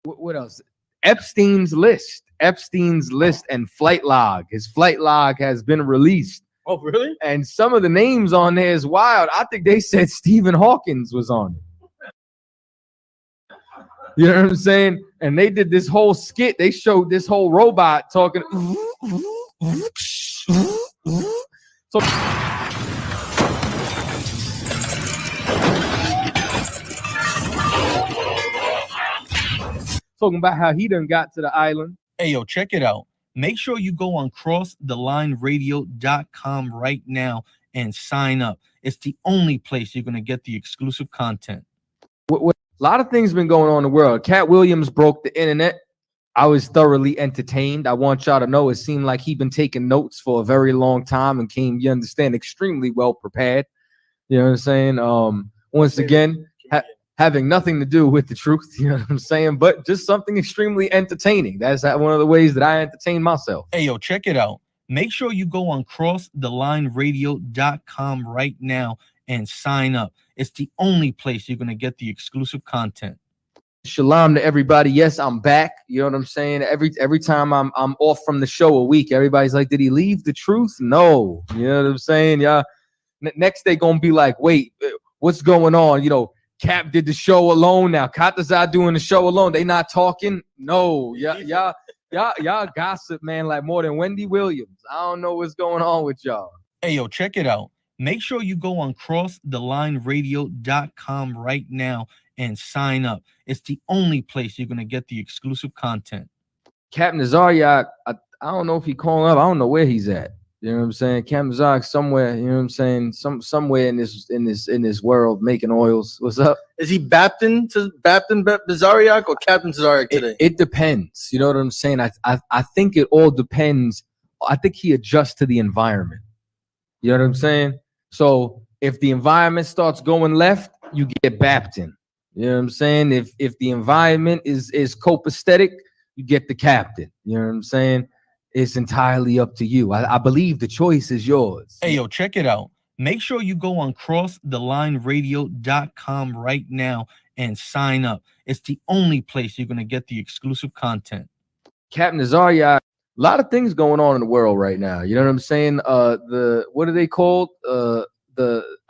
What else? Epstein's list and flight log. His flight log has been released. Oh, really? And some of the names on there is wild. I think they said Stephen Hawkins was on it. You know what I'm saying? And they did this whole skit. They showed this whole robot talking. So talking about how he done got to the island. Hey, yo, check it out. Make sure you go on crossthelineradio.com right now and sign up. It's the only place you're going to get the exclusive content. A lot of things been going on in the world. Cat Williams broke the internet. I was thoroughly entertained. I want y'all to know it seemed like he'd been taking notes for a very long time and came, you understand, extremely well prepared. You know what I'm saying? Once again, having nothing to do with the truth, you know what I'm saying? But just something extremely entertaining. That's one of the ways that I entertain myself. Hey, yo, check it out. Make sure you go on crossthelineradio.com right now and sign up. It's the only place you're going to get the exclusive content. Shalom to everybody. Yes, I'm back. You know what I'm saying? Every time I'm off from the show a week, everybody's like, did he leave the truth? No. You know what I'm saying? Y'all, next they gonna be like, wait, what's going on? You know, Cap did the show alone now. Katazai doing the show alone. They not talking? No. Y'all gossip, man, like more than Wendy Williams. I don't know what's going on with y'all. Hey, yo, check it out. Make sure you go on crossthelineradio.com right now and sign up. It's the only place you're going to get the exclusive content. Captain Zaryak, I don't know if he's calling up. I don't know where he's at. You know what I'm saying? Captain Zaryak somewhere, you know what I'm saying? Somewhere in this world making oils. What's up? Is he Baptin Zaryak or Captain Zaryak today? It depends. You know what I'm saying? I think it all depends. I think he adjusts to the environment. You know what I'm saying? So if the environment starts going left, you get Baptin. You know what I'm saying? If the environment is copacetic, you get the captain. You know what I'm saying? It's entirely up to you. I believe the choice is yours. Hey, yo, check it out. Make sure you go on crossthelineradio.com right now and sign up. It's the only place you're going to get the exclusive content. Captain Zaryak, a lot of things going on in the world right now. You know what I'm saying? What are they called? The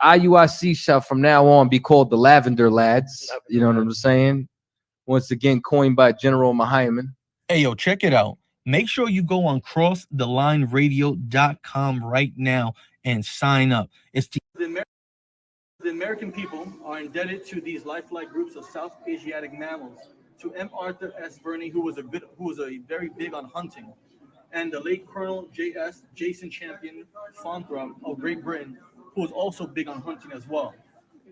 IUIC shall from now on be called the Lavender Lads. You know what I'm saying? Once again, coined by General Mahiman. Hey, yo, check it out. Make sure you go on crossthelineradio.com right now and sign up. It's the American people are indebted to these lifelike groups of South Asiatic mammals, to M. Arthur S. Verney, who was very big on hunting, and the late Colonel J.S. Jason Champion Fanthrop of Great Britain, who was also big on hunting as well.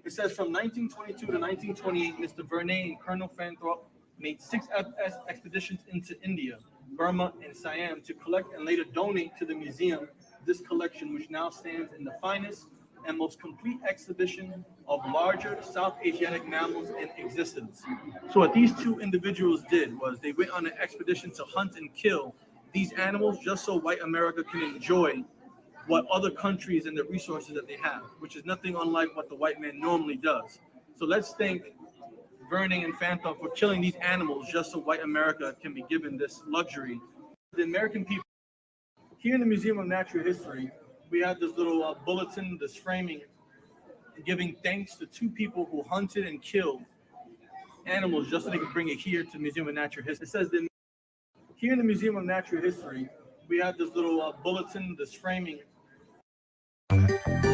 It says from 1922 to 1928, Mr. Verney and Colonel Fanthrop made 6 expeditions into India, Burma, and Siam to collect and later donate to the museum this collection, which now stands in the finest and most complete exhibition of larger South Asiatic mammals in existence. So what these two individuals did was they went on an expedition to hunt and kill these animals just so white America can enjoy what other countries and the resources that they have, which is nothing unlike what the white man normally does. So let's thank Vernon and Phantom for killing these animals just so white America can be given this luxury. The American people, here in the Museum of Natural History, we have this little bulletin, this framing, giving thanks to 2 people who hunted and killed animals just so they could bring it here to the Museum of Natural History. It says that here in the Museum of Natural History, we have this little bulletin, this framing.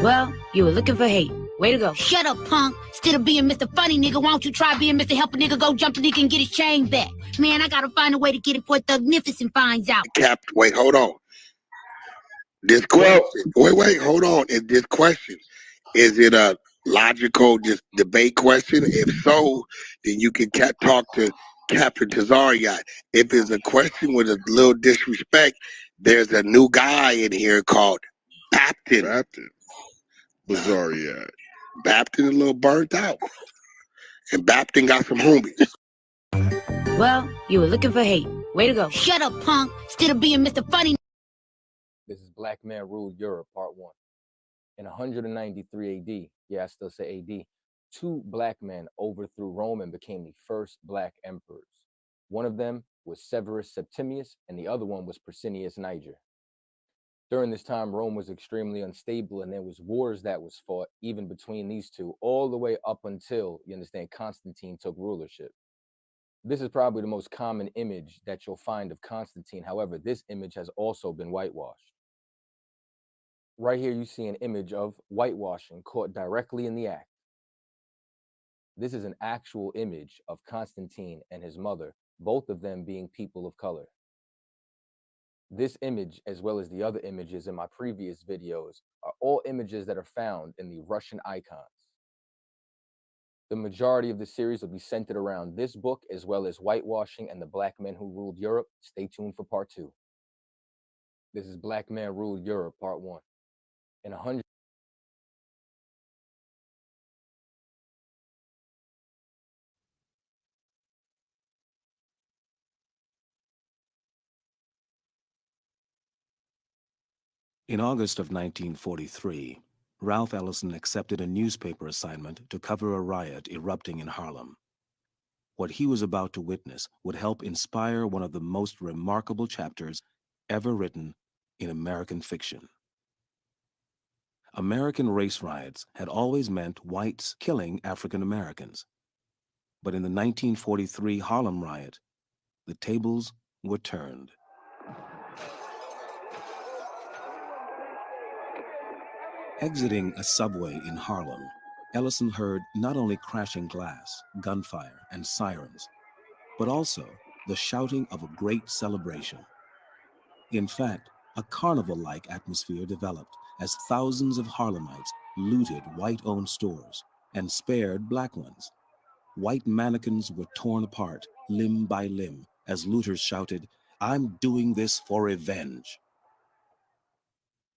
Well, you were looking for hate. Way to go. Shut up, punk. Instead of being Mr. Funny Nigga, why don't you try being Mr. Help a Nigga go jump a nigga and get his chain back? Man, I gotta find a way to get it before Thugnificent finds out. Cap, wait, hold on. This question, hold on. This question, is it a logical just debate question? If so, then you can talk to Captain Tazariot. If it's a question with a little disrespect, there's a new guy in here called Baptin. Tazariot. Baptin a little burnt out. And Baptin got some homies. Well, you were looking for hate. Way to go. Shut up, punk. Instead of being Mr. Funny. This is Black Man Ruled Europe, Part 1. In 193 AD, yeah, I still say AD, 2 black men overthrew Rome and became the first black emperors. One of them was Severus Septimius, and the other one was Priscinius Niger. During this time, Rome was extremely unstable, and there was wars that was fought even between these two, all the way up until, you understand, Constantine took rulership. This is probably the most common image that you'll find of Constantine. However, this image has also been whitewashed. Right here, you see an image of whitewashing caught directly in the act. This is an actual image of Constantine and his mother, both of them being people of color. This image, as well as the other images in my previous videos, are all images that are found in the Russian icons. The majority of the series will be centered around this book, as well as whitewashing and the Black men who ruled Europe. Stay tuned for part 2. This is Black Men Ruled Europe, part 1. In 100. In August of 1943, Ralph Ellison accepted a newspaper assignment to cover a riot erupting in Harlem. What he was about to witness would help inspire one of the most remarkable chapters ever written in American fiction. American race riots had always meant whites killing African Americans. But in the 1943 Harlem riot, the tables were turned. Exiting a subway in Harlem, Ellison heard not only crashing glass, gunfire, and sirens, but also the shouting of a great celebration. In fact, a carnival-like atmosphere developed as thousands of Harlemites looted white-owned stores and spared black ones. White mannequins were torn apart, limb by limb, as looters shouted, "I'm doing this for revenge."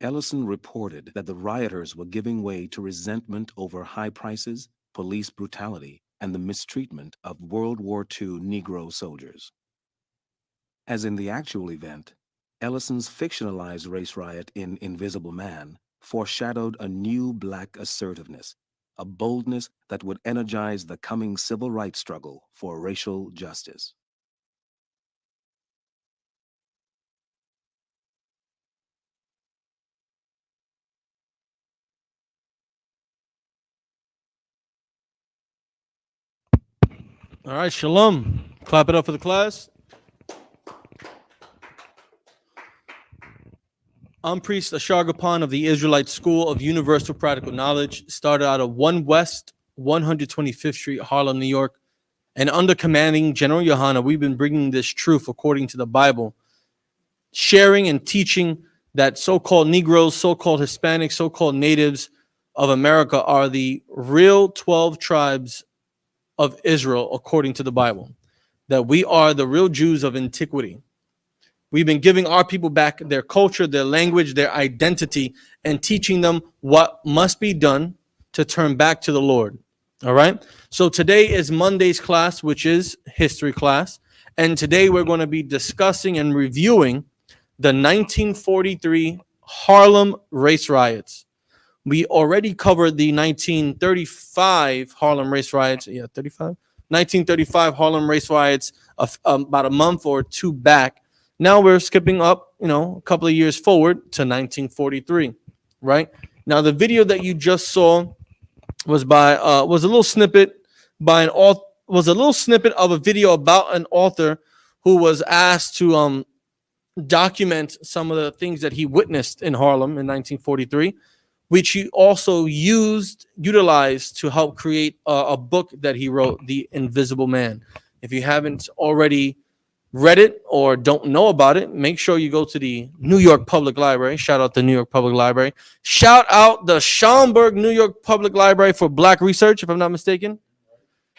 Ellison reported that the rioters were giving way to resentment over high prices, police brutality, and the mistreatment of World War II Negro soldiers. As in the actual event, Ellison's fictionalized race riot in Invisible Man foreshadowed a new black assertiveness, a boldness that would energize the coming civil rights struggle for racial justice. All right, shalom. Clap it up for the class. I'm Priest Ashargapan of the Israelite School of Universal Practical Knowledge, started out of 1 West 125th Street, Harlem, New York. And under commanding General Yohana, we've been bringing this truth according to the Bible, sharing and teaching that so-called Negroes, so-called Hispanics, so-called natives of America are the real 12 tribes of Israel according to the Bible, that we are the real Jews of antiquity. We've been giving our people back their culture, their language, their identity, and teaching them what must be done to turn back to the Lord. All right. So today is Monday's class, which is history class. And today we're going to be discussing and reviewing the 1943 Harlem race riots. We already covered the 1935 Harlem race riots. Yeah, 35? 1935 Harlem race riots about a month or two back. Now we're skipping up, a couple of years forward to 1943, right? Now the video that you just saw was a little snippet of a video about an author who was asked to document some of the things that he witnessed in Harlem in 1943, which he also utilized to help create a book that he wrote, The Invisible Man. If you haven't already read it or don't know about it, make sure you go to the New York Public Library. Shout out the New York Public Library. Shout out the Schaumburg New York Public Library for Black research, if I'm not mistaken.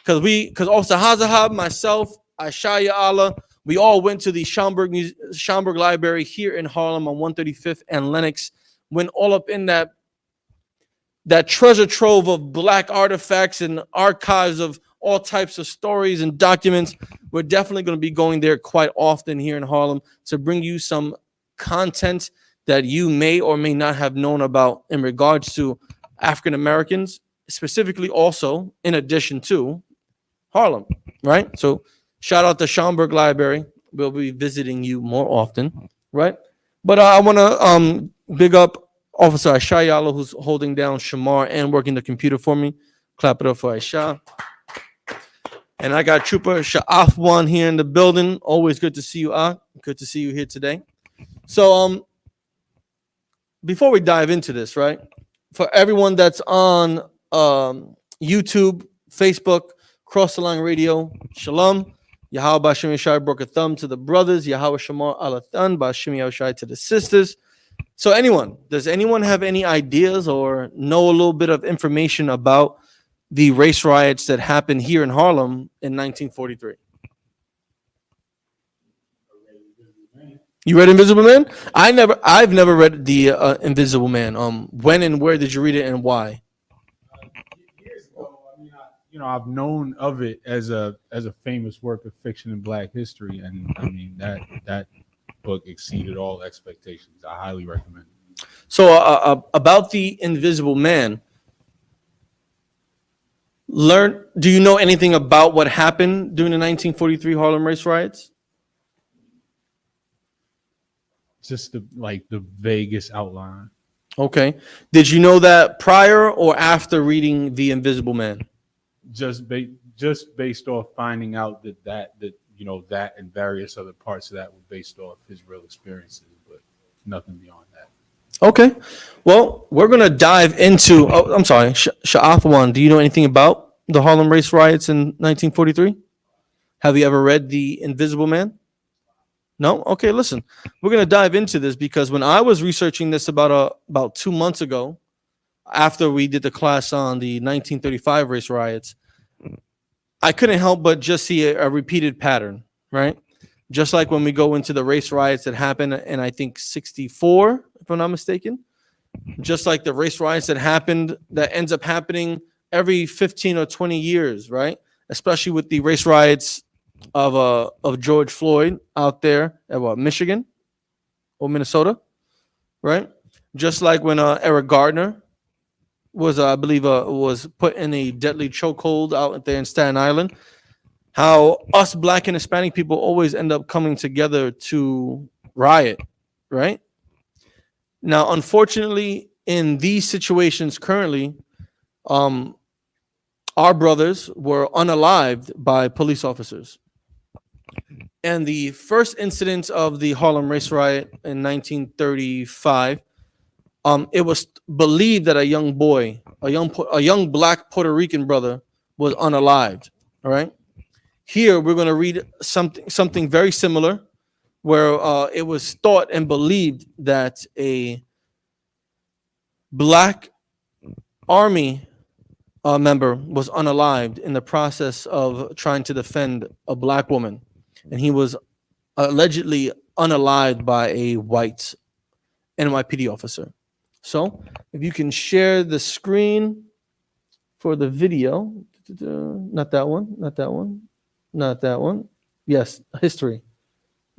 Because also Hazahab, myself, Ashaya Allah, we all went to the Schaumburg Library here in Harlem on 135th and Lenox. Went all up in that treasure trove of Black artifacts and archives of all types of stories and documents. We're definitely going to be going there quite often here in Harlem to bring you some content that you may or may not have known about in regards to African Americans, specifically also in addition to Harlem, right? So Shout out to Schaumburg Library. We'll be visiting you more often, right? But I want to big up Officer Aisha Yalo, who's holding down Shamar and working the computer for me. Clap it up for Aisha. And I got Trooper Sha'afwan here in the building. Always good to see you, Good to see you here today. So before we dive into this, right? For everyone that's on YouTube, Facebook, Cross the Line Radio, Shalom. Yahweh Bashim Yashai broke a thumb to the brothers. Yahweh Shamar Alathan Bashim Yashai to the sisters. So does anyone have any ideas or know a little bit of information about the race riots that happened here in Harlem in 1943? You read Invisible Man? I've never read the Invisible Man. When and where did you read it and why? Years ago, I've known of it as a famous work of fiction in Black history, and I mean that book exceeded all expectations. I highly recommend it. So about the Invisible Man, do you know anything about what happened during the 1943 Harlem race riots? Just the vaguest outline. Okay. Did you know that prior or after reading The Invisible Man? Just based off finding out that and various other parts of that were based off his real experiences, but nothing beyond that. Okay. Well, we're going to dive into, I'm sorry, Sha'afwan, do you know anything about the Harlem race riots in 1943? Have you ever read The Invisible Man? No? Okay, listen. We're going to dive into this because when I was researching this about 2 months ago, after we did the class on the 1935 race riots, I couldn't help but just see a repeated pattern, right? Just like when we go into the race riots that happened in, I think, 64, if I'm not mistaken. Just like the race riots that ends up happening every 15 or 20 years, right? Especially with the race riots of George Floyd out there at Michigan or Minnesota, right? Just like when Eric Gardner was, I believe, was put in a deadly chokehold out there in Staten Island. How us Black and Hispanic people always end up coming together to riot, right? Now, unfortunately, in these situations currently, our brothers were unalived by police officers. And the first incident of the Harlem race riot in 1935, it was believed that a young boy, a young Black Puerto Rican brother, was unalived. All right. Here we're going to read something very similar, where it was thought and believed that a Black Army member was unalived in the process of trying to defend a Black woman. And he was allegedly unalived by a white NYPD officer. So if you can share the screen for the video. Not that one, not that one, not that one. Yes, history.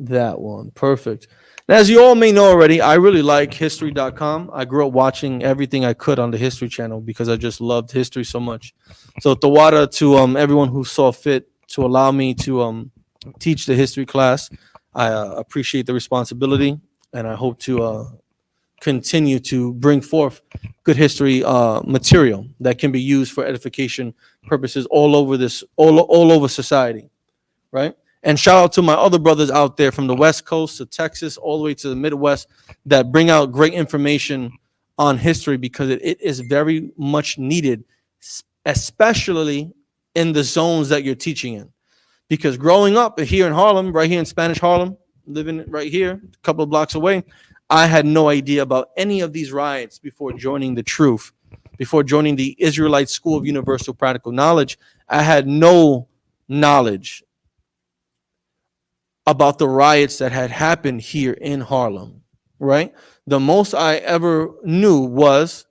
That one. Perfect. And as you all may know already, I really like history.com. I grew up watching everything I could on the History Channel because I just loved history so much. So Tawada to everyone who saw fit to allow me to teach the history class. I appreciate the responsibility, and I hope to continue to bring forth good history material that can be used for edification purposes all over society, right? And shout out to my other brothers out there from the West Coast to Texas, all the way to the Midwest, that bring out great information on history because it is very much needed, especially in the zones that you're teaching in. Because growing up here in Harlem, right here in Spanish Harlem, living right here, a couple of blocks away, I had no idea about any of these riots before joining the truth, before joining the Israelite School of Universal Practical Knowledge. I had no knowledge about the riots that had happened here in Harlem, right? The most I ever knew was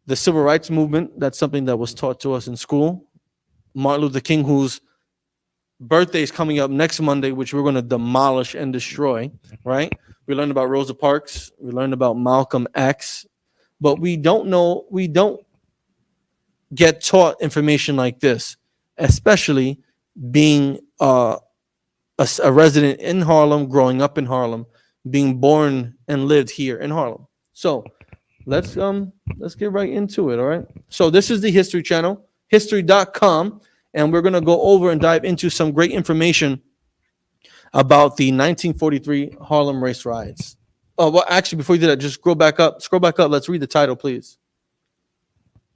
the civil rights movement. That's something that was taught to us in school. Martin Luther King, whose birthday is coming up next Monday, which we're going to demolish and destroy, right? We learned about Rosa Parks. We learned about Malcolm X. But we don't get taught information like this, especially being a resident in Harlem, growing up in Harlem, being born and lived here in Harlem. So let's get right into it. All right. So this is the History Channel, history.com, and we're gonna go over and dive into some great information about the 1943 Harlem race riots. Oh, well, actually, before you do that, just scroll back up. Let's read the title, please.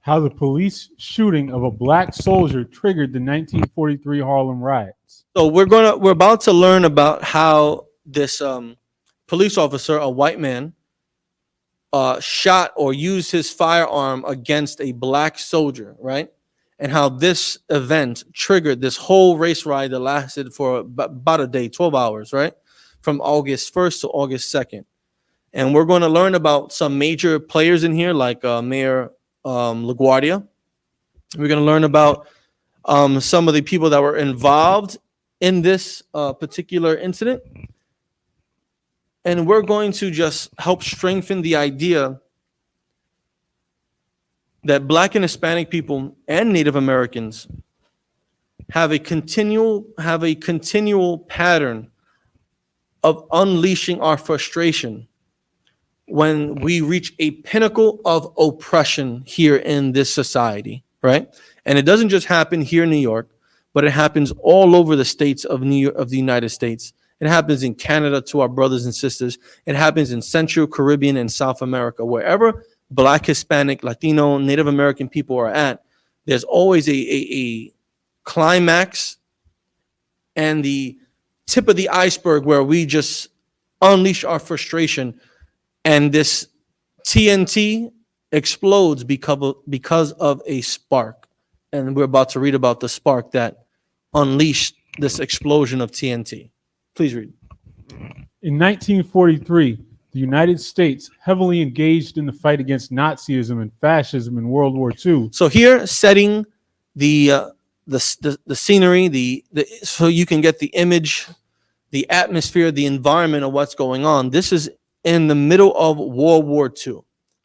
How the police shooting of a black soldier triggered the 1943 Harlem riots. So we're about to learn about how this police officer, a white man, shot or used his firearm against a black soldier, right? And how this event triggered this whole race riot that lasted for about a day, 12 hours, right? From August 1st to August 2nd. And we're going to learn about some major players in here, like Mayor LaGuardia. We're going to learn about some of the people that were involved in this particular incident. And we're going to just help strengthen the idea that Black and Hispanic people and Native Americans have a continual pattern of unleashing our frustration when we reach a pinnacle of oppression here in this society, right? And it doesn't just happen here in New York, but it happens all over the states of the United States. It happens in Canada to our brothers and sisters. It happens in Central, Caribbean, and South America. Wherever Black, Hispanic, Latino, Native American people are at, there's always a climax and the tip of the iceberg where we just unleash our frustration, and this TNT explodes because of a spark. And we're about to read about the spark that unleashed this explosion of TNT. Please read. In 1943, the United States heavily engaged in the fight against Nazism and fascism in World War II. So here, setting the scenery, so you can get the image, the atmosphere, the environment of what's going on. This is in the middle of World War II,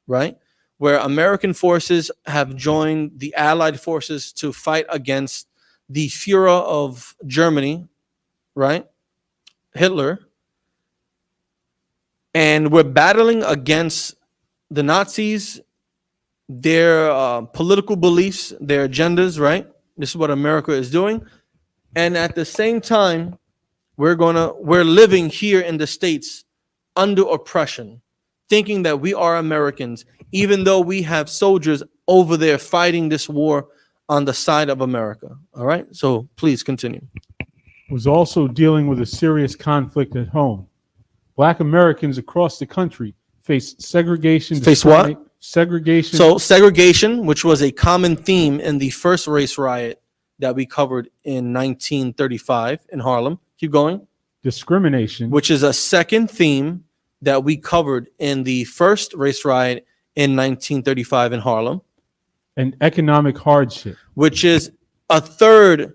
right? Where American forces have joined the Allied forces to fight against the Führer of Germany, right? Hitler. And we're battling against the Nazis, their political beliefs, their agendas, right? This is what America is doing. And at the same time, we're living here in the States under oppression, thinking that we are Americans, even though we have soldiers over there fighting this war on the side of America. All right, so please continue. Was also dealing with a serious conflict at home. Black Americans across the country faced segregation. Face what? Segregation. So segregation, which was a common theme in the first race riot that we covered in 1935 in Harlem. Keep going. Discrimination, which is a second theme that we covered in the first race riot in 1935 in Harlem. And economic hardship, which is a third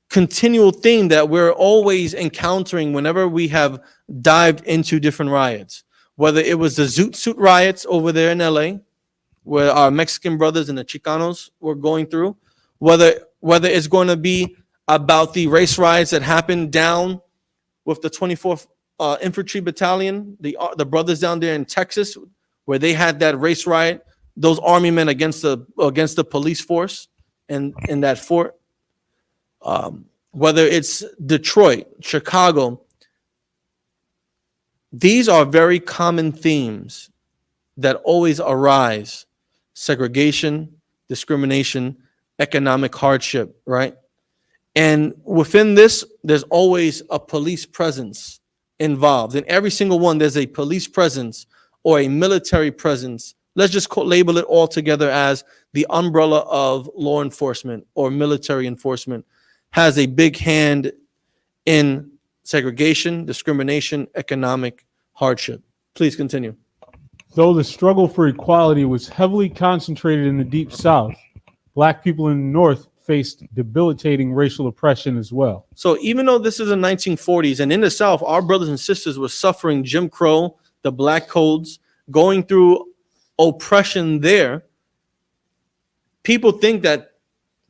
continual theme that we're always encountering whenever we have dived into different riots. Whether it was the Zoot Suit riots over there in LA, where our Mexican brothers and the Chicanos were going through, whether it's going to be about the race riots that happened down with the 24th Infantry Battalion, the brothers down there in Texas, where they had that race riot, those army men against the police force and in that fort. Whether it's Detroit, Chicago, these are very common themes that always arise: segregation, discrimination, economic hardship, right? And within this, there's always a police presence involved. In every single one, there's a police presence or a military presence. Let's just label it all together as the umbrella of law enforcement or military enforcement has a big hand in segregation, discrimination, economic hardship. Please continue. Though the struggle for equality was heavily concentrated in the Deep South, Black people in the North faced debilitating racial oppression as well. So even though this is the 1940s, and in the South, our brothers and sisters were suffering Jim Crow, the Black codes, going through oppression there, people think that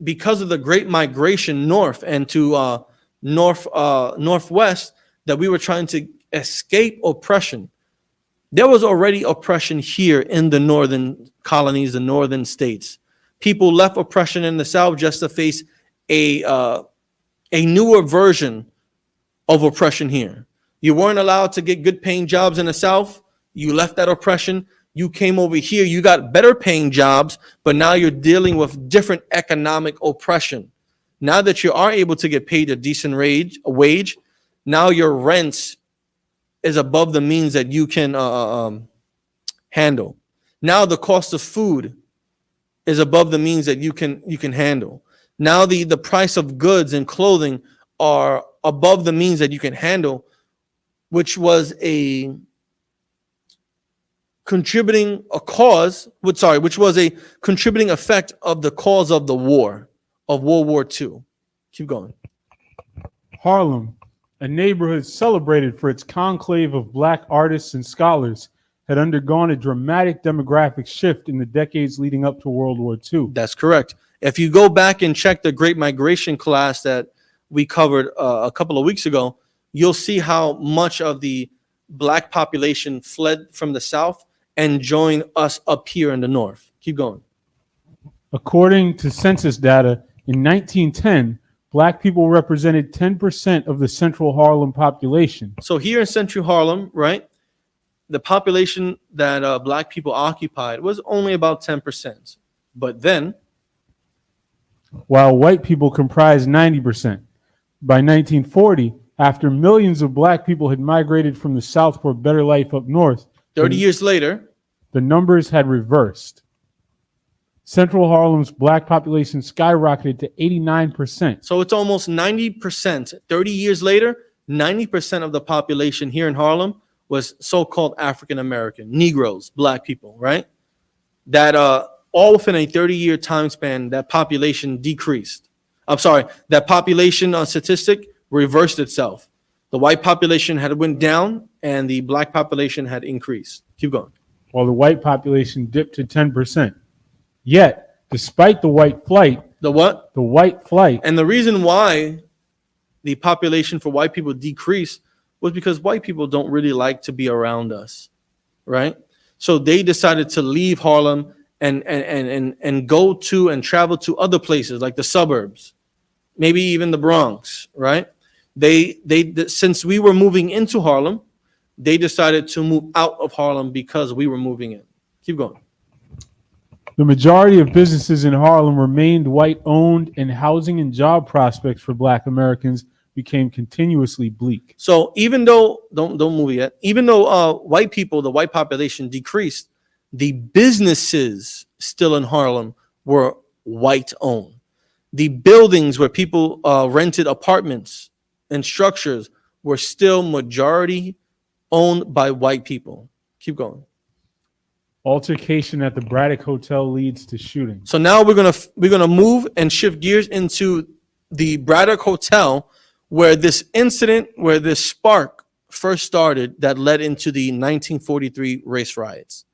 because of the Great Migration north and to northwest, that we were trying to escape oppression. There was already oppression here in the northern colonies, the northern states. People left oppression in the South just to face a newer version of oppression here. You weren't allowed to get good paying jobs in the South. You left that oppression. You came over here. You got better paying jobs, but now you're dealing with different economic oppression. Now that you are able to get paid a decent wage, now your rents is above the means that you can handle. Now the cost of food is above the means that you can handle. Now the price of goods and clothing are above the means that you can handle, which was a contributing effect of the cause of the war, of World War II. Keep going. Harlem, a neighborhood celebrated for its conclave of black artists and scholars, had undergone a dramatic demographic shift in the decades leading up to World War II. That's correct. If you go back and check the Great Migration class that we covered a couple of weeks ago, you'll see how much of the black population fled from the South and joined us up here in the North. Keep going. According to census data, in 1910, black people represented 10% of the central Harlem population. So here in central Harlem, right, the population that black people occupied was only about 10%. But then, while white people comprised 90%. By 1940, after millions of black people had migrated from the South for a better life up north, 30 years later, the numbers had reversed. Central Harlem's black population skyrocketed to 89%. So it's almost 90%. 30 years later, 90% of the population here in Harlem was so-called African American, Negroes, black people, right? That all within a 30-year time span, that population decreased. That population statistic reversed itself. The white population had went down and the black population had increased. Keep going. While the white population dipped to 10%. Yet, despite the white flight, the what? The white flight. And the reason why the population for white people decreased was because white people don't really like to be around us, right? So they decided to leave Harlem and go to and travel to other places like the suburbs, maybe even the Bronx, right? They since we were moving into Harlem, they decided to move out of Harlem because we were moving in. Keep going. The majority of businesses in Harlem remained white-owned, and housing and job prospects for black Americans became continuously bleak. So even though, don't move yet, even though white people, the white population decreased, the businesses still in Harlem were white-owned. The buildings where people rented apartments and structures were still majority owned by white people. Keep going. Altercation at the Braddock Hotel leads to shooting. So now we're gonna move and shift gears into the Braddock Hotel, where this spark first started that led into the 1943 race riots.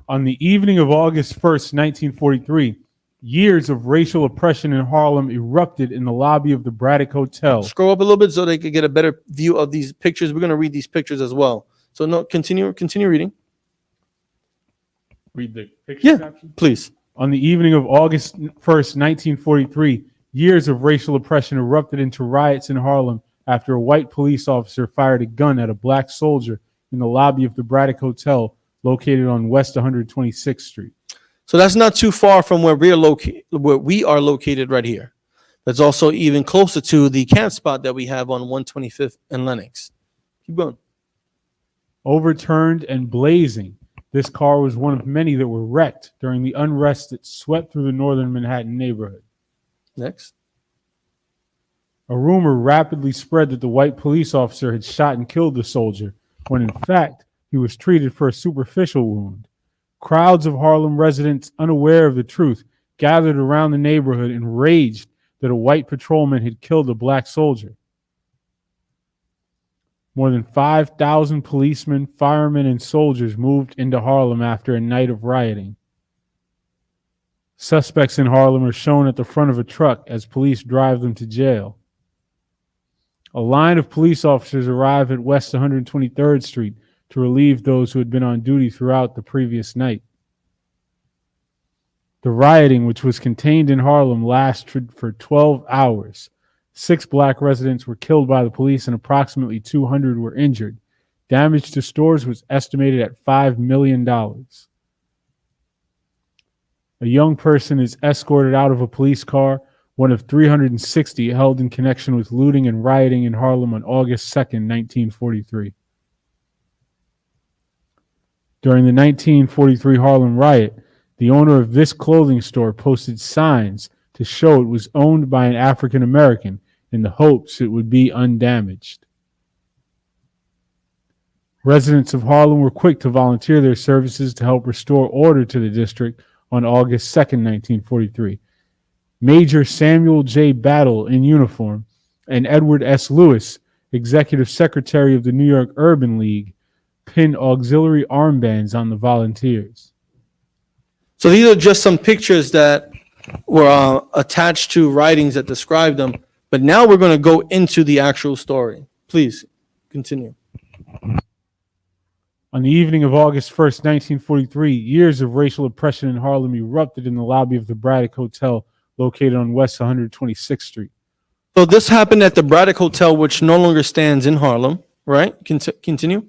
On the evening of August 1st, 1943, years of racial oppression in Harlem erupted in the lobby of the Braddock Hotel. Scroll up a little bit so they could get a better view of these pictures. We're gonna read these pictures as well. So no, continue reading. Read the picture caption? Please. On the evening of August 1st, 1943, years of racial oppression erupted into riots in Harlem after a white police officer fired a gun at a black soldier in the lobby of the Braddock Hotel located on West 126th Street. So that's not too far from where we are located right here. That's also even closer to the camp spot that we have on 125th and Lenox. Keep going. Overturned and blazing, this car was one of many that were wrecked during the unrest that swept through the northern Manhattan neighborhood. Next. A rumor rapidly spread that the white police officer had shot and killed the soldier, when in fact he was treated for a superficial wound. Crowds of Harlem residents, unaware of the truth, gathered around the neighborhood enraged that a white patrolman had killed a black soldier. More than 5,000 policemen, firemen, and soldiers moved into Harlem after a night of rioting. Suspects in Harlem are shown at the front of a truck as police drive them to jail. A line of police officers arrive at West 123rd Street to relieve those who had been on duty throughout the previous night. The rioting, which was contained in Harlem, lasted for 12 hours. 6 black residents were killed by the police and approximately 200 were injured. Damage to stores was estimated at $5 million. A young person is escorted out of a police car, one of 360 held in connection with looting and rioting in Harlem on August 2nd, 1943. During the 1943 Harlem riot, the owner of this clothing store posted signs to show it was owned by an African American in the hopes it would be undamaged. Residents of Harlem were quick to volunteer their services to help restore order to the district on August 2nd, 1943. Major Samuel J. Battle in uniform and Edward S. Lewis, executive secretary of the New York Urban League, pinned auxiliary armbands on the volunteers. So these are just some pictures that were attached to writings that describe them. But now we're going to go into the actual story. Please continue. On the evening of August 1st, 1943, years of racial oppression in Harlem erupted in the lobby of the Braddock Hotel located on West 126th Street. So this happened at the Braddock Hotel, which no longer stands in Harlem, right? Continue.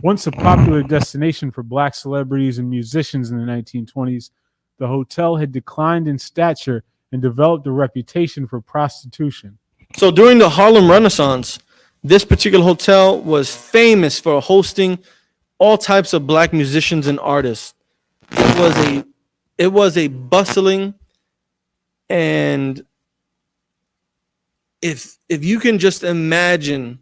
Once a popular destination for black celebrities and musicians in the 1920s, the hotel had declined in stature and developed a reputation for prostitution. So during the Harlem Renaissance, this particular hotel was famous for hosting all types of black musicians and artists. It was a bustling, and if you can just imagine,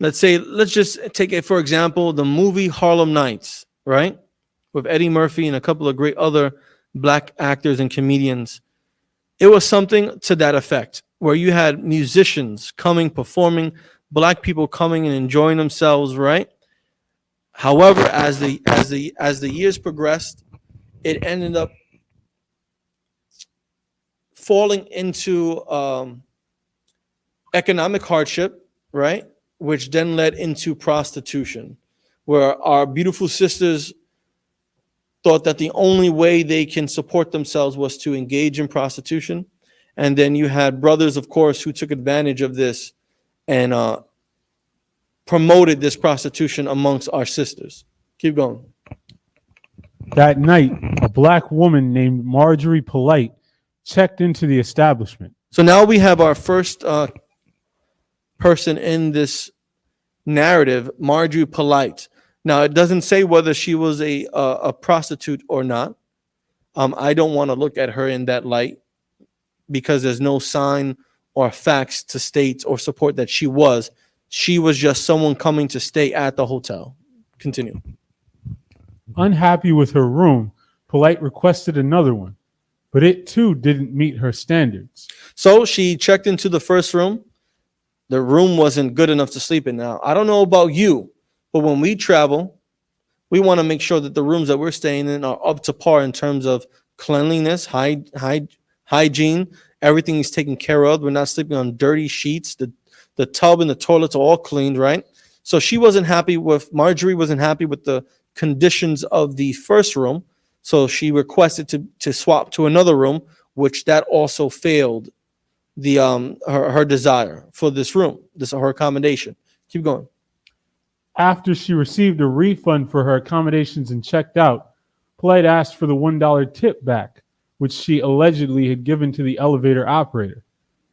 let's just take it for example, the movie Harlem Nights, right? With Eddie Murphy and a couple of great other black actors and comedians. It was something to that effect, where you had musicians coming, performing, black people coming and enjoying themselves, right? However, as the years progressed, it ended up falling into economic hardship, right? Which then led into prostitution, where our beautiful sisters thought that the only way they can support themselves was to engage in prostitution. And then you had brothers, of course, who took advantage of this and promoted this prostitution amongst our sisters. Keep going. That night, a black woman named Marjorie Polite checked into the establishment. So now we have our first person in this narrative, Marjorie Polite. Now, it doesn't say whether she was a prostitute or not. I don't want to look at her in that light because there's no sign or facts to state or support that she was. She was just someone coming to stay at the hotel. Continue. Unhappy with her room, Polite requested another one, but it too didn't meet her standards. So she checked into the first room. The room wasn't good enough to sleep in. Now, I don't know about you, but when we travel, we want to make sure that the rooms that we're staying in are up to par in terms of cleanliness, hygiene. Everything is taken care of. We're not sleeping on dirty sheets. The tub and the toilets are all cleaned, right? So Marjorie wasn't happy with the conditions of the first room. So she requested to swap to another room, which that also failed her desire for this room, her accommodation. Keep going. After she received a refund for her accommodations and checked out, Polite asked for the $1 tip back, which she allegedly had given to the elevator operator.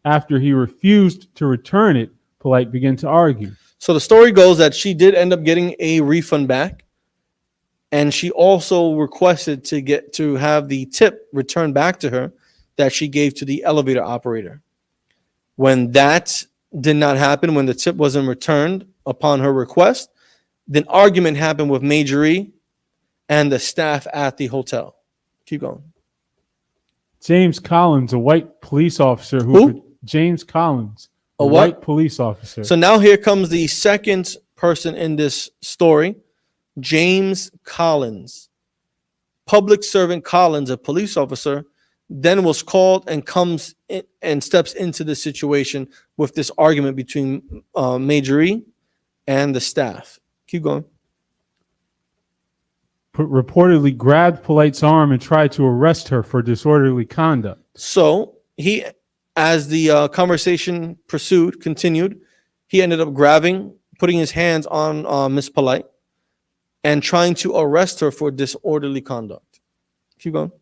After he refused to return it, Polite began to argue. So the story goes that she did end up getting a refund back, and she also requested to have the tip returned back to her that she gave to the elevator operator. When that did not happen, when the tip wasn't returned upon her request, then argument happened with Marjorie and the staff at the hotel. Keep going. James Collins, a white police officer James Collins, a white police officer. So now here comes the second person in this story, James Collins. Public servant Collins, a police officer, then was called and comes in and steps into the situation with this argument between Majorie and the staff. Keep going. Reportedly grabbed Polite's arm and tried to arrest her for disorderly conduct. So he, as the conversation continued, he ended up putting his hands on Miss Polite and trying to arrest her for disorderly conduct. Keep going.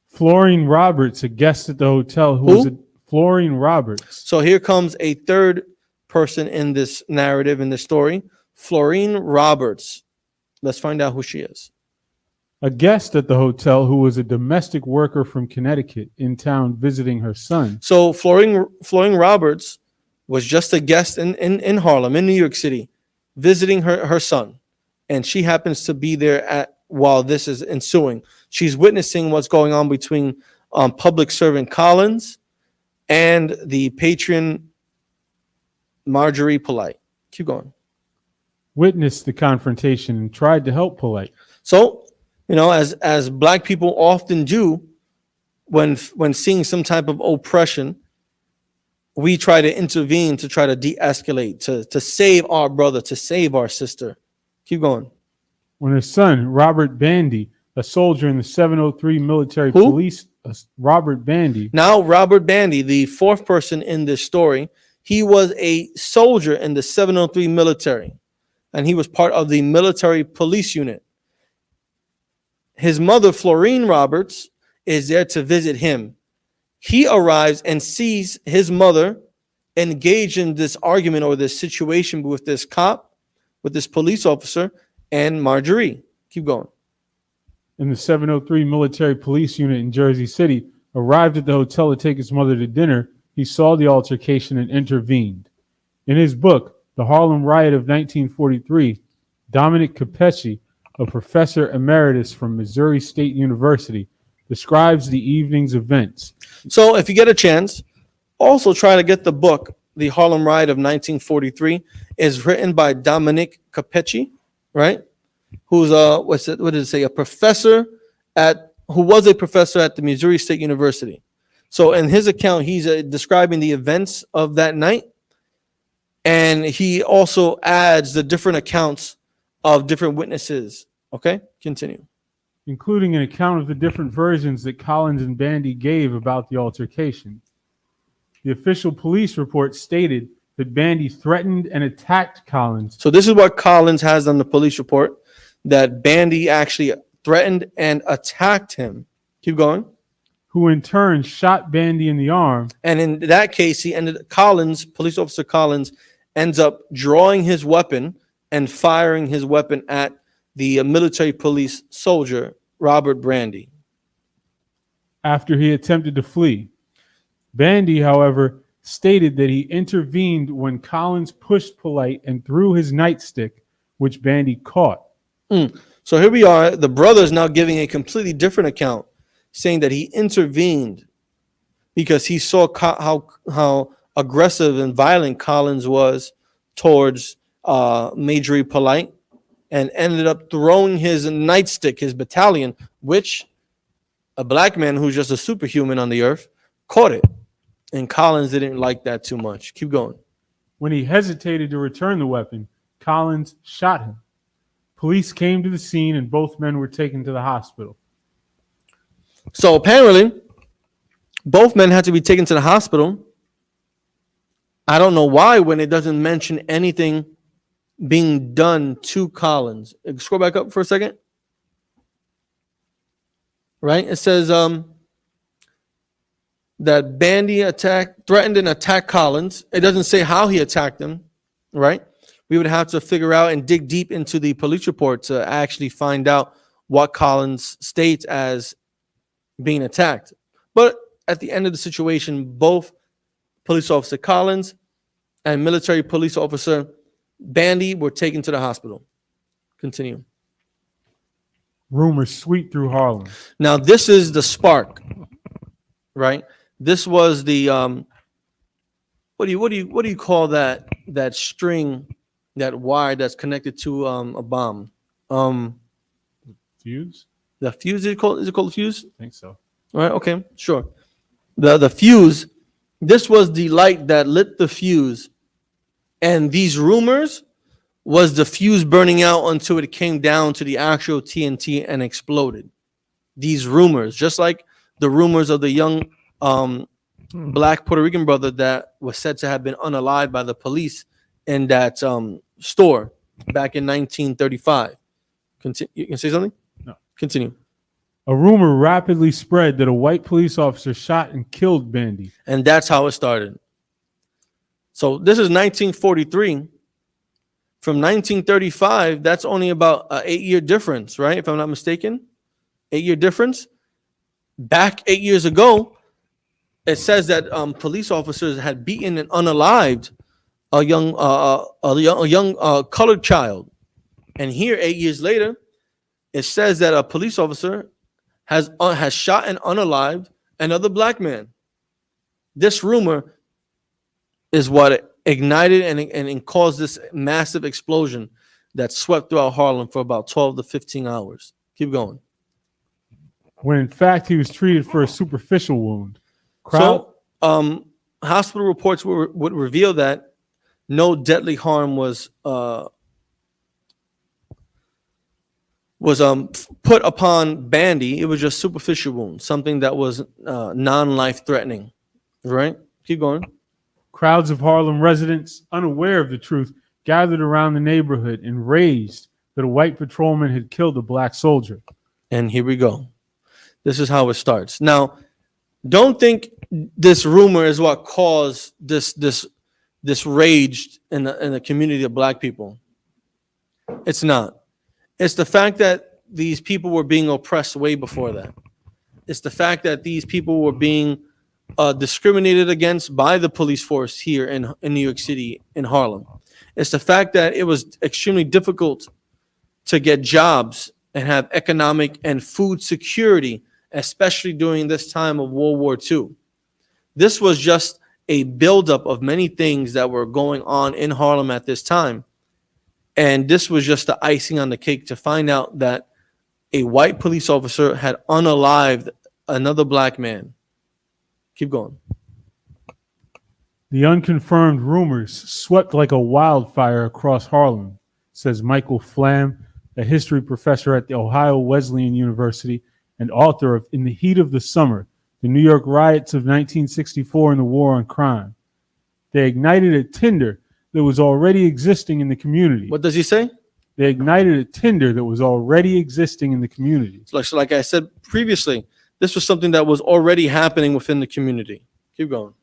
Florine Roberts, a guest at the hotel, Florine Roberts. So here comes a third person in this narrative, in this story, Florine Roberts. Let's find out who she is. A guest at the hotel who was a domestic worker from Connecticut in town visiting her son. So Florine Roberts was just a guest in Harlem, in New York City, visiting her son. And she happens to be there while this is ensuing. She's witnessing what's going on between public servant Collins and the patron Marjorie Polite. Keep going. Witnessed the confrontation and tried to help Polite. So, as Black people often do, when seeing some type of oppression, we try to intervene to try to de-escalate, to save our brother, to save our sister. Keep going. When her son, Robert Bandy, a soldier in the 703 military police, Robert Bandy. Now, Robert Bandy, the fourth person in this story, he was a soldier in the 703 military, and he was part of the military police unit. His mother, Florine Roberts, is there to visit him. He arrives and sees his mother engage in this argument or this situation with this cop, with this police officer, and Marjorie. Keep going. In the 703 military police unit in Jersey City, arrived at the hotel to take his mother to dinner. He saw the altercation and intervened. In his book, The Harlem Riot of 1943, Dominic Capecci, a professor emeritus from Missouri State University, describes the evening's events. So if you get a chance, also try to get the book, The Harlem Riot of 1943. Is written by Dominic Capecci, right? Who's what did it say? A professor who was a professor at the Missouri State University. So in his account, he's describing the events of that night, and he also adds the different accounts of different witnesses. Okay, continue. Including an account of the different versions that Collins and Bandy gave about the altercation. The official police report stated that Bandy threatened and attacked Collins. So this is what Collins has on the police report, that Bandy actually threatened and attacked him. Keep going. Who in turn shot Bandy in the arm. And in that case, police officer Collins ends up drawing his weapon and firing his weapon at the military police soldier, Robert Bandy. After he attempted to flee. Bandy, however, stated that he intervened when Collins pushed Polite and threw his nightstick, which Bandy caught. So here we are. The brother is now giving a completely different account, saying that he intervened because he saw how aggressive and violent Collins was towards Majorie Polite, and ended up throwing his nightstick, his battalion, which a Black man who's just a superhuman on the earth caught it. And Collins didn't like that too much. Keep going. When he hesitated to return the weapon, Collins shot him. Police came to the scene and both men were taken to the hospital. So apparently, both men had to be taken to the hospital. I don't know why when it doesn't mention anything being done to Collins. Scroll back up for a second. Right? It says that Bandy threatened and attacked Collins. It doesn't say how he attacked him, right? We would have to figure out and dig deep into the police report to actually find out what Collins states as being attacked. But at the end of the situation, both police officer Collins and military police officer Bandy were taken to the hospital. Continue. Rumors sweep through Harlem. Now, this is the spark, right? This was the what do you call that string, that wire that's connected to a bomb? Fuse? The fuse, is it called a fuse? I think so. All right, okay, sure. The fuse, this was the light that lit the fuse, and these rumors was the fuse burning out until it came down to the actual TNT and exploded. These rumors, just like the rumors of the young black Puerto Rican brother that was said to have been unalived by the police in that store back in 1935. You can say something? No. Continue. A rumor rapidly spread that a white police officer shot and killed Bandy. And that's how it started. So this is 1943. From 1935, that's only about an 8-year difference, right? If I'm not mistaken, 8-year difference. Back 8 years ago, it says that police officers had beaten and unalived a young colored child, and here 8 years later, it says that a police officer has shot and unalived another black man. This rumor is what ignited and caused this massive explosion that swept throughout Harlem for about 12 to 15 hours. Keep going. When in fact he was treated for a superficial wound. Crowd. So, hospital reports would reveal that no deadly harm was put upon Bandy. It was just superficial wound, something that was non-life threatening. Right? Keep going. Crowds of Harlem residents, unaware of the truth, gathered around the neighborhood, enraged that a white patrolman had killed a black soldier. And here we go. This is how it starts. Now, don't think this rumor is what caused this rage in the community of black people. It's not. It's the fact that these people were being oppressed way before that. It's the fact that these people were being discriminated against by the police force here in New York City, in Harlem. It's the fact that it was extremely difficult to get jobs and have economic and food security, especially during this time of World War II. This was just a buildup of many things that were going on in Harlem at this time. And this was just the icing on the cake to find out that a white police officer had unalived another black man. Keep going. The unconfirmed rumors swept like a wildfire across Harlem, says Michael Flam, a history professor at the Ohio Wesleyan University and author of In the Heat of the Summer, the New York Riots of 1964 and the War on Crime. They ignited a tinder that was already existing in the community. What does he say? They ignited a tinder that was already existing in the community. So like I said previously, this was something that was already happening within the community. Keep going.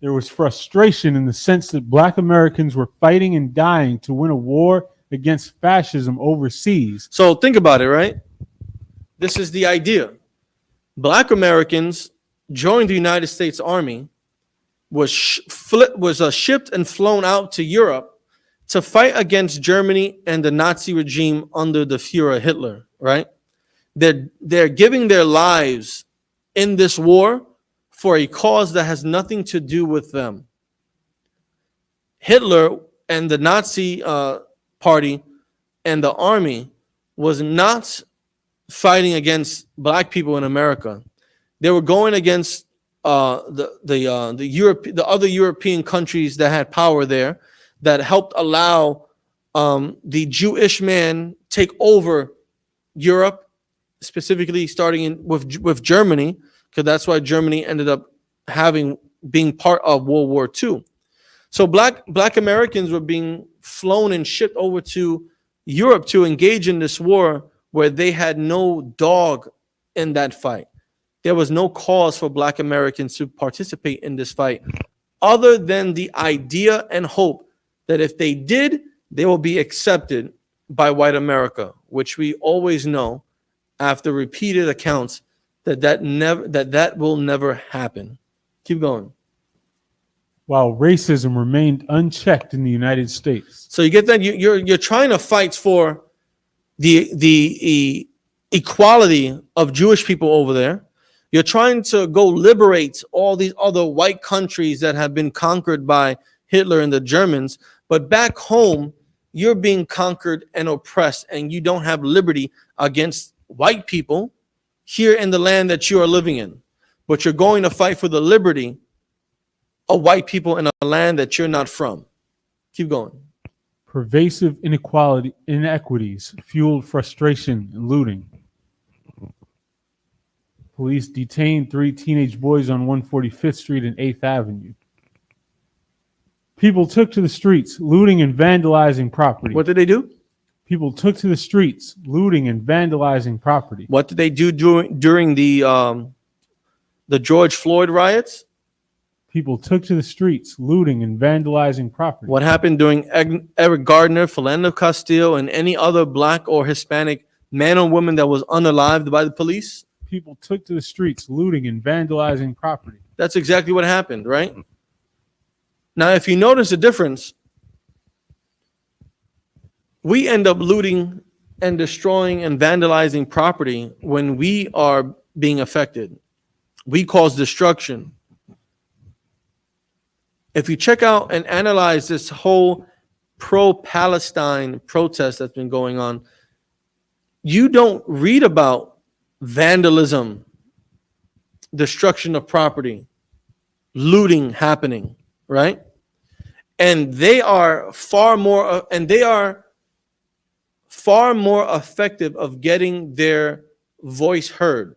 There was frustration in the sense that black Americans were fighting and dying to win a war against fascism overseas. So think about it, right? This is the idea. Black Americans joined the United States Army, was shipped and flown out to Europe to fight against Germany and the Nazi regime under the Führer Hitler, right? They're giving their lives in this war for a cause that has nothing to do with them. Hitler and the Nazi party and the army was not fighting against black people in America. They were going against the other European countries that had power there, that helped allow the Jewish man take over Europe, specifically starting with Germany, because that's why Germany ended up being part of World War II. So black Americans were being flown and shipped over to Europe to engage in this war where they had no dog in that fight. There was no cause for black Americans to participate in this fight other than the idea and hope that if they did, they will be accepted by white America, which we always know after repeated accounts that will never happen. Keep going. While racism remained unchecked in the United States. So you get that? You're trying to fight for the equality of Jewish people over there. You're trying to go liberate all these other white countries that have been conquered by Hitler and the Germans. But back home, you're being conquered and oppressed, and you don't have liberty against white people here in the land that you are living in, but you're going to fight for the liberty of white people in a land that you're not from. Keep going. Pervasive inequities fueled frustration and looting. Police detained 3 teenage boys on 145th Street and 8th Avenue. People took to the streets, looting and vandalizing property. What did they do? People took to the streets, looting and vandalizing property. What did they do during the George Floyd riots? People took to the streets, looting and vandalizing property. What happened during Eric Gardner, Philando Castile, and any other black or Hispanic man or woman that was unalived by the police? People took to the streets, looting and vandalizing property. That's exactly what happened, right? Now, if you notice the difference, we end up looting and destroying and vandalizing property when we are being affected. We cause destruction. If you check out and analyze this whole pro-Palestine protest that's been going on, you don't read about vandalism, destruction of property, looting happening, right? And they are far more effective of getting their voice heard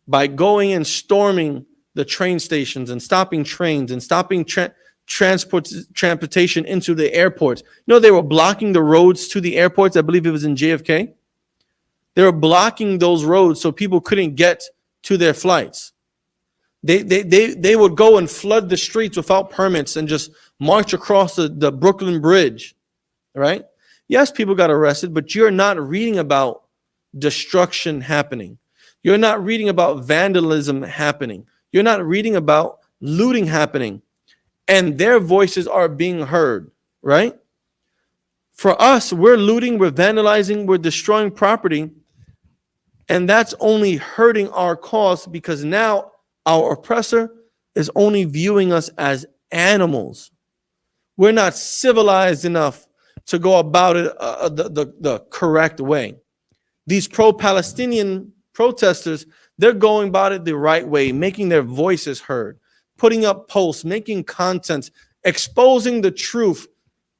by going and storming the train stations and stopping trains and stopping transportation into the airports. You know, they were blocking the roads to the airports. I believe it was in JFK. They were blocking those roads so people couldn't get to their flights. They would go and flood the streets without permits and just march across the Brooklyn Bridge, right? Yes, people got arrested, but you're not reading about destruction happening. You're not reading about vandalism happening. You're not reading about looting happening. And their voices are being heard, right? For us, we're looting, we're vandalizing, we're destroying property. And that's only hurting our cause because now our oppressor is only viewing us as animals. We're not civilized enough to go about it the correct way. These pro-Palestinian protesters, they're going about it the right way, making their voices heard, putting up posts, making content, exposing the truth,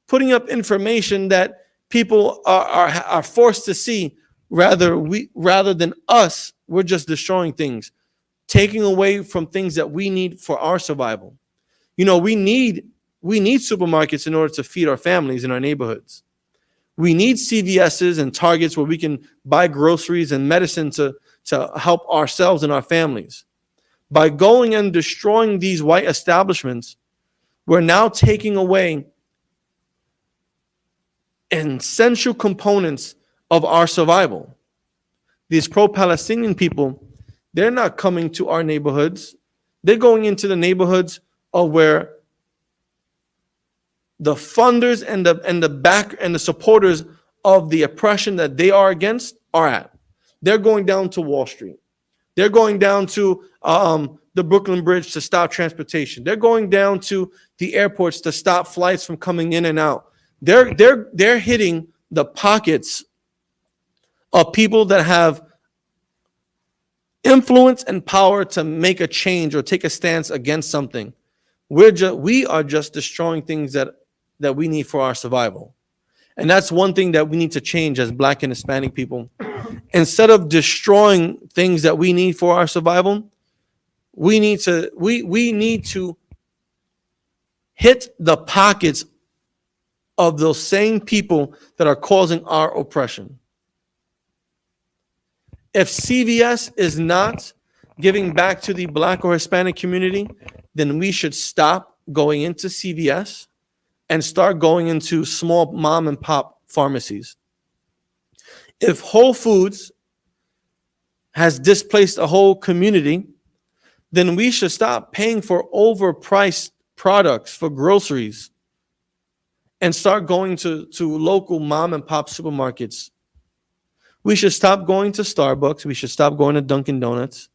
putting up information that people are forced to see. Rather than us, we're just destroying things, taking away from things that we need for our survival. You know, we need supermarkets in order to feed our families in our neighborhoods. We need CVS's and Targets where we can buy groceries and medicine to help ourselves and our families. By going and destroying these white establishments, we're now taking away essential components of our survival. These pro-Palestinian people, they're not coming to our neighborhoods. They're going into the neighborhoods of where the funders and the supporters of the oppression that they are against are at. They're going down to Wall Street. They're going down to the Brooklyn Bridge to stop transportation. They're going down to the airports to stop flights from coming in and out. They're hitting the pockets of people that have influence and power to make a change or take a stance against something. We are just destroying things that we need for our survival. And that's one thing that we need to change as Black and Hispanic people. Instead of destroying things that we need for our survival, we need to hit the pockets of those same people that are causing our oppression. If CVS is not giving back to the Black or Hispanic community, then we should stop going into CVS and start going into small mom and pop pharmacies. If Whole Foods has displaced a whole community, then we should stop paying for overpriced products for groceries and start going to local mom and pop supermarkets. We should stop going to Starbucks. We should stop going to Dunkin' Donuts.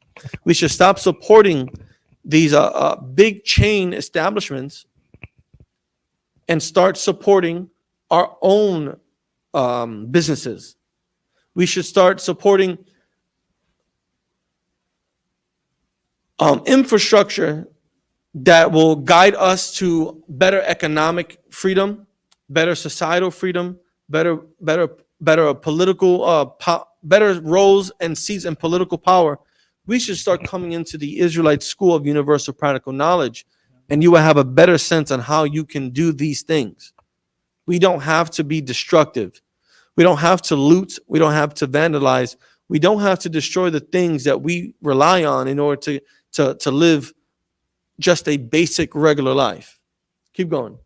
We should stop supporting these big chain establishments and start supporting our own businesses. We should start supporting infrastructure that will guide us to better economic freedom, better societal freedom, better political, better roles and seats in political power, we should start coming into the Israelite school of universal practical knowledge, and you will have a better sense on how you can do these things. We don't have to be destructive. We don't have to loot. We don't have to vandalize. We don't have to destroy the things that we rely on in order to live just a basic regular life. Keep going.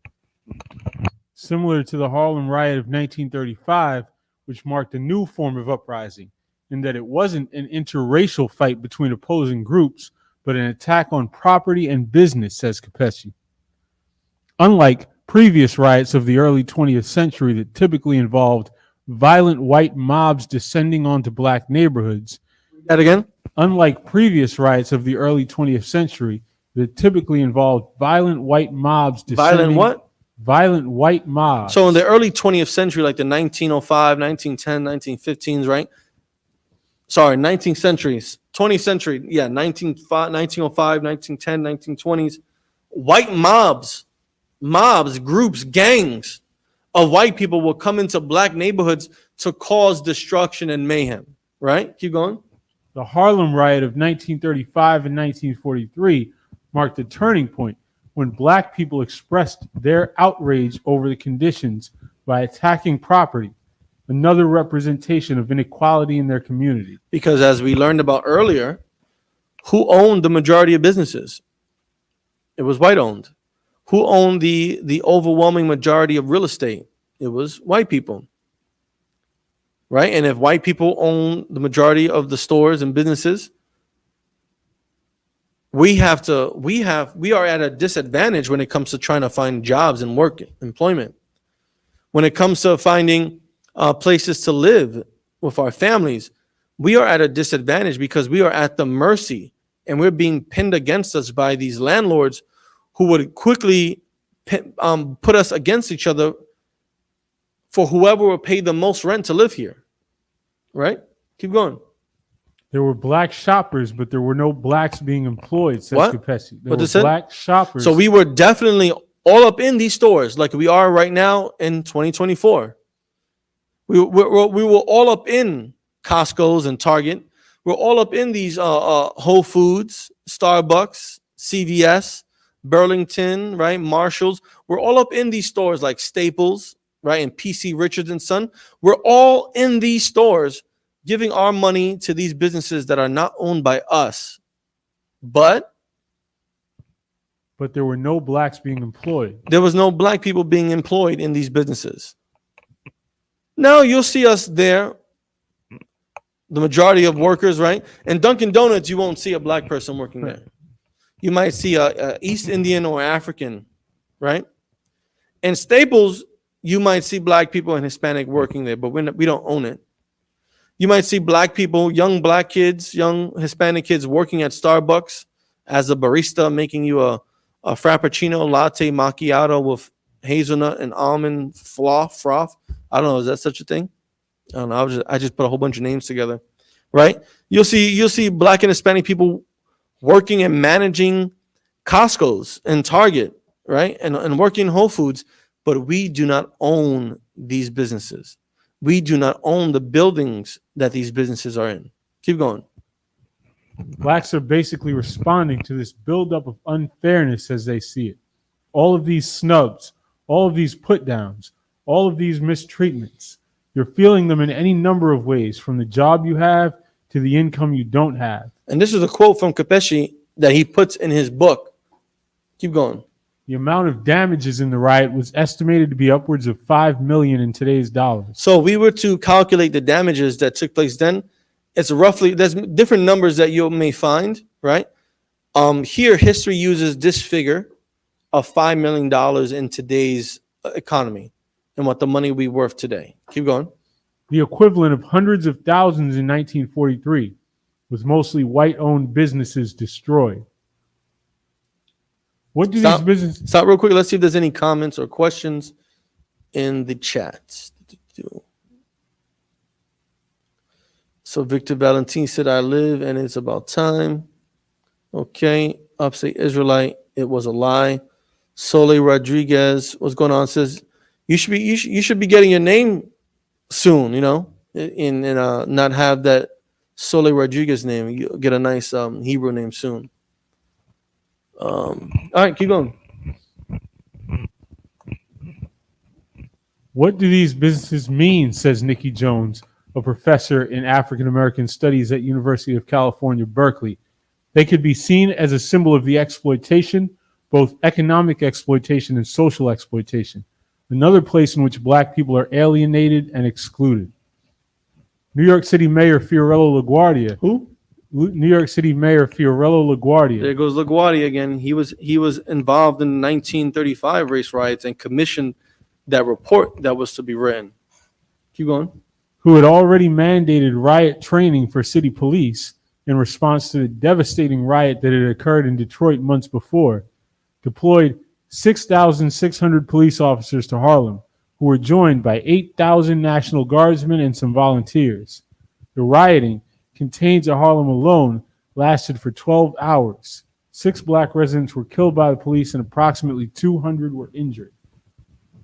Similar to the Harlem Riot of 1935, which marked a new form of uprising, in that it wasn't an interracial fight between opposing groups, but an attack on property and business, says Capecci. Unlike previous riots of the early 20th century that typically involved violent white mobs descending onto black neighborhoods. That again? Unlike previous riots of the early 20th century that typically involved violent white mobs descending. Violent what? Violent white mobs. So in the early 20th century, like the 1905, 1910, 1915s, right? Sorry, 19th centuries, 20th century, yeah, 1905, 1910, 1920s. White mobs, groups, gangs of white people will come into black neighborhoods to cause destruction and mayhem, right? Keep going. The Harlem Riot of 1935 and 1943 marked a turning point when black people expressed their outrage over the conditions by attacking property, another representation of inequality in their community. Because as we learned about earlier, who owned the majority of businesses? It was white owned. Who owned the overwhelming majority of real estate? It was white people. Right? And if white people own the majority of the stores and businesses, we are at a disadvantage when it comes to trying to find jobs and work, employment. When it comes to finding places to live with our families, we are at a disadvantage because we are at the mercy and we're being pinned against us by these landlords who would quickly put us against each other for whoever will pay the most rent to live here. Right? Keep going. There were black shoppers, but there were no blacks being employed, says Capecci. There were black shoppers. So we were definitely all up in these stores like we are right now in 2024. We were all up in Costco's and Target. We're all up in these Whole Foods, Starbucks, CVS, Burlington, right? Marshalls. We're all up in these stores like Staples, right? And PC Richards and Son. We're all in these stores giving our money to these businesses that are not owned by us. But there were no blacks being employed. There was no black people being employed in these businesses. Now you'll see us there, the majority of workers, right? In Dunkin' Donuts, you won't see a black person working there. You might see a East Indian or African, right? In Staples, you might see black people and Hispanic working there, but we don't own it. You might see black people, young black kids, young Hispanic kids working at Starbucks as a barista, making you a Frappuccino, latte, macchiato with hazelnut and almond froth. I don't know. Is that such a thing? I don't know. I just put a whole bunch of names together, right? You'll see black and Hispanic people working and managing Costco's and Target, right? And working Whole Foods, but we do not own these businesses. We do not own the buildings that these businesses are in. Keep going. Blacks are basically responding to this buildup of unfairness as they see it. All of these snubs, all of these put downs, all of these mistreatments. You're feeling them in any number of ways, from the job you have to the income you don't have. And this is a quote from Capecci that he puts in his book. Keep going. The amount of damages in the riot was estimated to be upwards of $5 million in today's dollars. So we were to calculate the damages that took place then. It's roughly, there's different numbers that you may find, right? Here, history uses this figure of $5 million in today's economy and what the money will be worth today. Keep going. The equivalent of hundreds of thousands in 1943, with mostly white-owned businesses destroyed. What do these businesses... Stop real quick. Let's see if there's any comments or questions in the chat. So Victor Valentin said, I live and it's about time. Okay, upstate Israelite. It was a lie. Sole Rodriguez, what's going on? Says you should be getting your name soon. You know, not have that Sole Rodriguez name. You get a nice Hebrew name soon. All right, keep going. What do these businesses mean, says Nikki Jones, a professor in African American Studies at University of California, Berkeley. They could be seen as a symbol of the exploitation, both economic exploitation and social exploitation, another place in which black people are alienated and excluded. New York City Mayor Fiorello LaGuardia. Who? New York City Mayor Fiorello LaGuardia. There goes LaGuardia again. He was involved in the 1935 race riots and commissioned that report that was to be written. Keep going. Who had already mandated riot training for city police in response to the devastating riot that had occurred in Detroit months before, deployed 6,600 police officers to Harlem, who were joined by 8,000 National Guardsmen and some volunteers. The rioting, contained to Harlem alone, lasted for 12 hours. 6 black residents were killed by the police and approximately 200 were injured.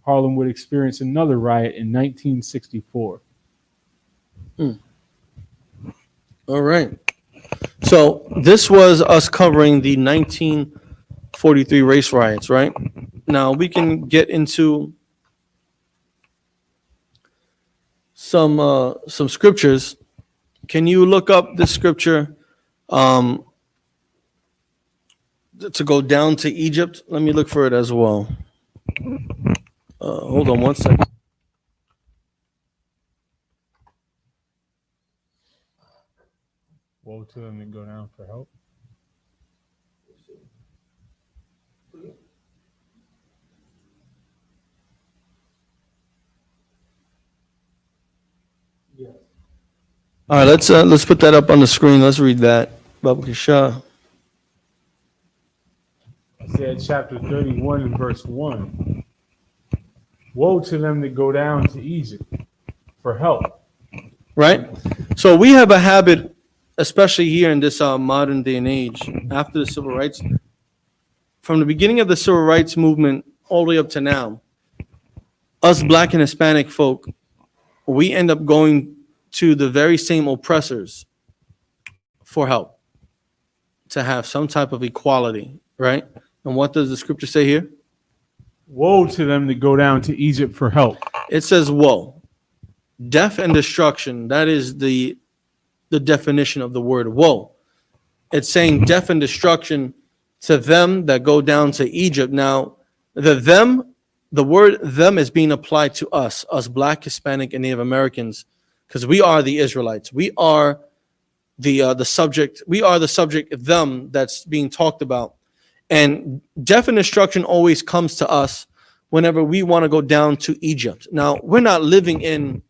Harlem would experience another riot in 1964. All right. So this was us covering the 1943 race riots, right? Now we can get into some scriptures. Can you look up this scripture to go down to Egypt? Let me look for it as well. Hold on one second. Woe to them that go down for help. All right, let's put that up on the screen. Let's read that. Babakasha. Isaiah chapter 31 and verse 1. Woe to them that go down to Egypt for help. Right? So we have a habit, especially here in this modern day and age, after the civil rights, from the beginning of the civil rights movement all the way up to now, us black and Hispanic folk, we end up going to the very same oppressors for help, to have some type of equality, right? And what does the scripture say here? Woe to them that go down to Egypt for help. It says woe. Death and destruction, that is the definition of the word woe. It's saying death and destruction to them that go down to Egypt. Now, the word them is being applied to us black, Hispanic, and Native Americans, because we are the Israelites. We are the subject. We are the subject them that's being talked about. And death and destruction always comes to us whenever we want to go down to Egypt. Now, we're not living in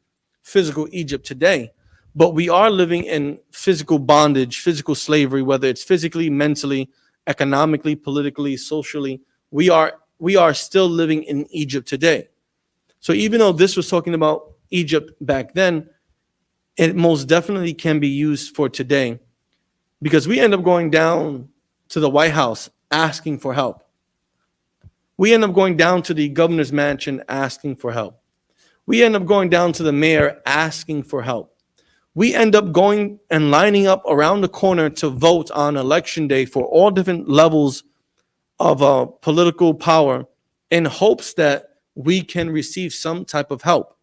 physical Egypt today, but we are living in physical bondage, physical slavery, whether it's physically, mentally, economically, politically, socially. We are still living in Egypt today. So even though this was talking about Egypt back then, it most definitely can be used for today, because we end up going down to the White House asking for help. We end up going down to the governor's mansion asking for help. We end up going down to the mayor asking for help. We end up going and lining up around the corner to vote on election day for all different levels of political power in hopes that we can receive some type of help.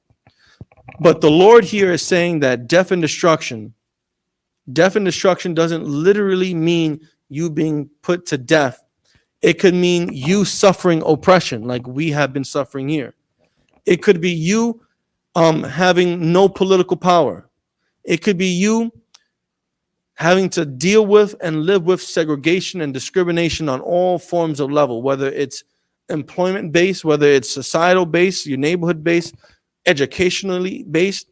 But the Lord here is saying that death and destruction doesn't literally mean you being put to death. It could mean you suffering oppression like we have been suffering here. It could be you having no political power. It could be you having to deal with and live with segregation and discrimination on all forms of level, whether it's employment based, whether it's societal based, your neighborhood based, educationally based.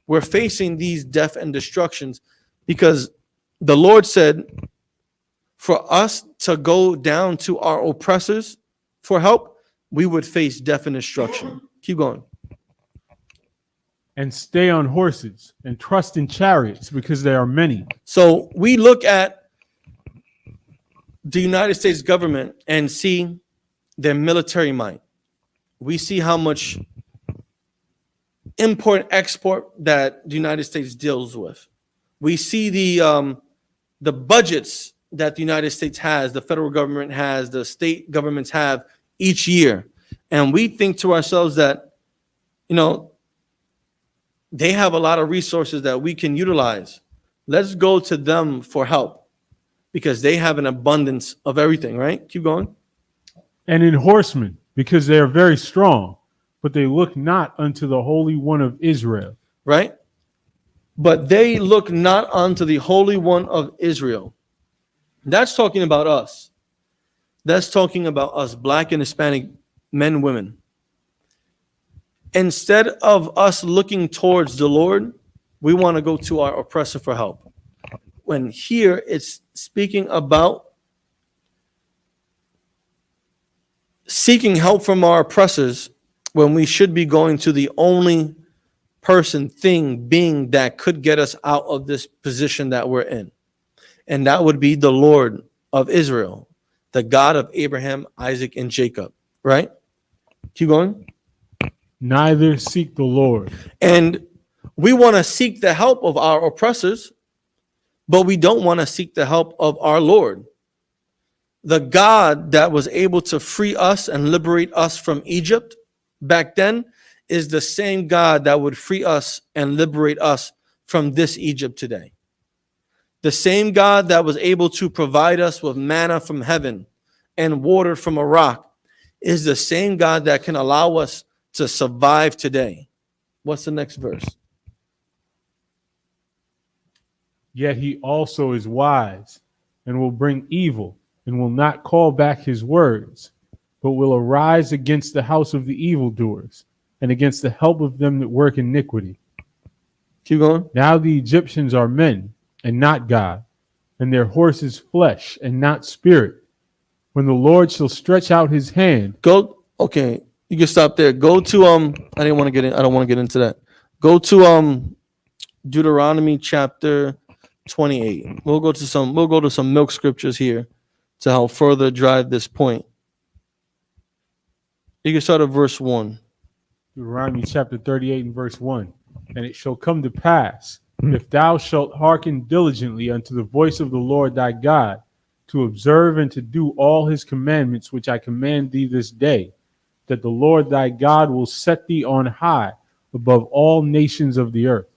We're facing these death and destructions because the Lord said for us to go down to our oppressors for help, we would face death and destruction. Keep going. And stay on horses and trust in chariots because they are many. So we look at the United States government and see their military might. We see how much import export that the United States deals with. We see the budgets that the United States has, the federal government has, the state governments have each year. And we think to ourselves that, you know, they have a lot of resources that we can utilize. Let's go to them for help because they have an abundance of everything, right? Keep going. And in horsemen, because they are very strong, but they look not unto the Holy One of Israel. Right? But they look not unto the Holy One of Israel. That's talking about us. That's talking about us, Black and Hispanic men, women. Instead of us looking towards the Lord, we want to go to our oppressor for help. When here it's speaking about seeking help from our oppressors, when we should be going to the only person, thing, being that could get us out of this position that we're in. And that would be the Lord of Israel, the God of Abraham, Isaac, and Jacob, right? Keep going. Neither seek the Lord. And we want to seek the help of our oppressors, but we don't want to seek the help of our Lord. The God that was able to free us and liberate us from Egypt back then is the same God that would free us and liberate us from this Egypt today. The same God that was able to provide us with manna from heaven and water from a rock is the same God that can allow us to survive today. What's the next verse? Yet he also is wise and will bring evil and will not call back his words, but will arise against the house of the evildoers and against the help of them that work iniquity. Keep going. Now the Egyptians are men and not God, and their horses flesh and not spirit. When the Lord shall stretch out his hand. Go. Okay, you can stop there. Go to I don't want to get into that. Go to Deuteronomy chapter 28. We'll go to some milk scriptures here to help further drive this point. You can start at verse 1. Deuteronomy chapter 38 and verse 1. And it shall come to pass, if thou shalt hearken diligently unto the voice of the Lord thy God, to observe and to do all his commandments which I command thee this day, that the Lord thy God will set thee on high above all nations of the earth.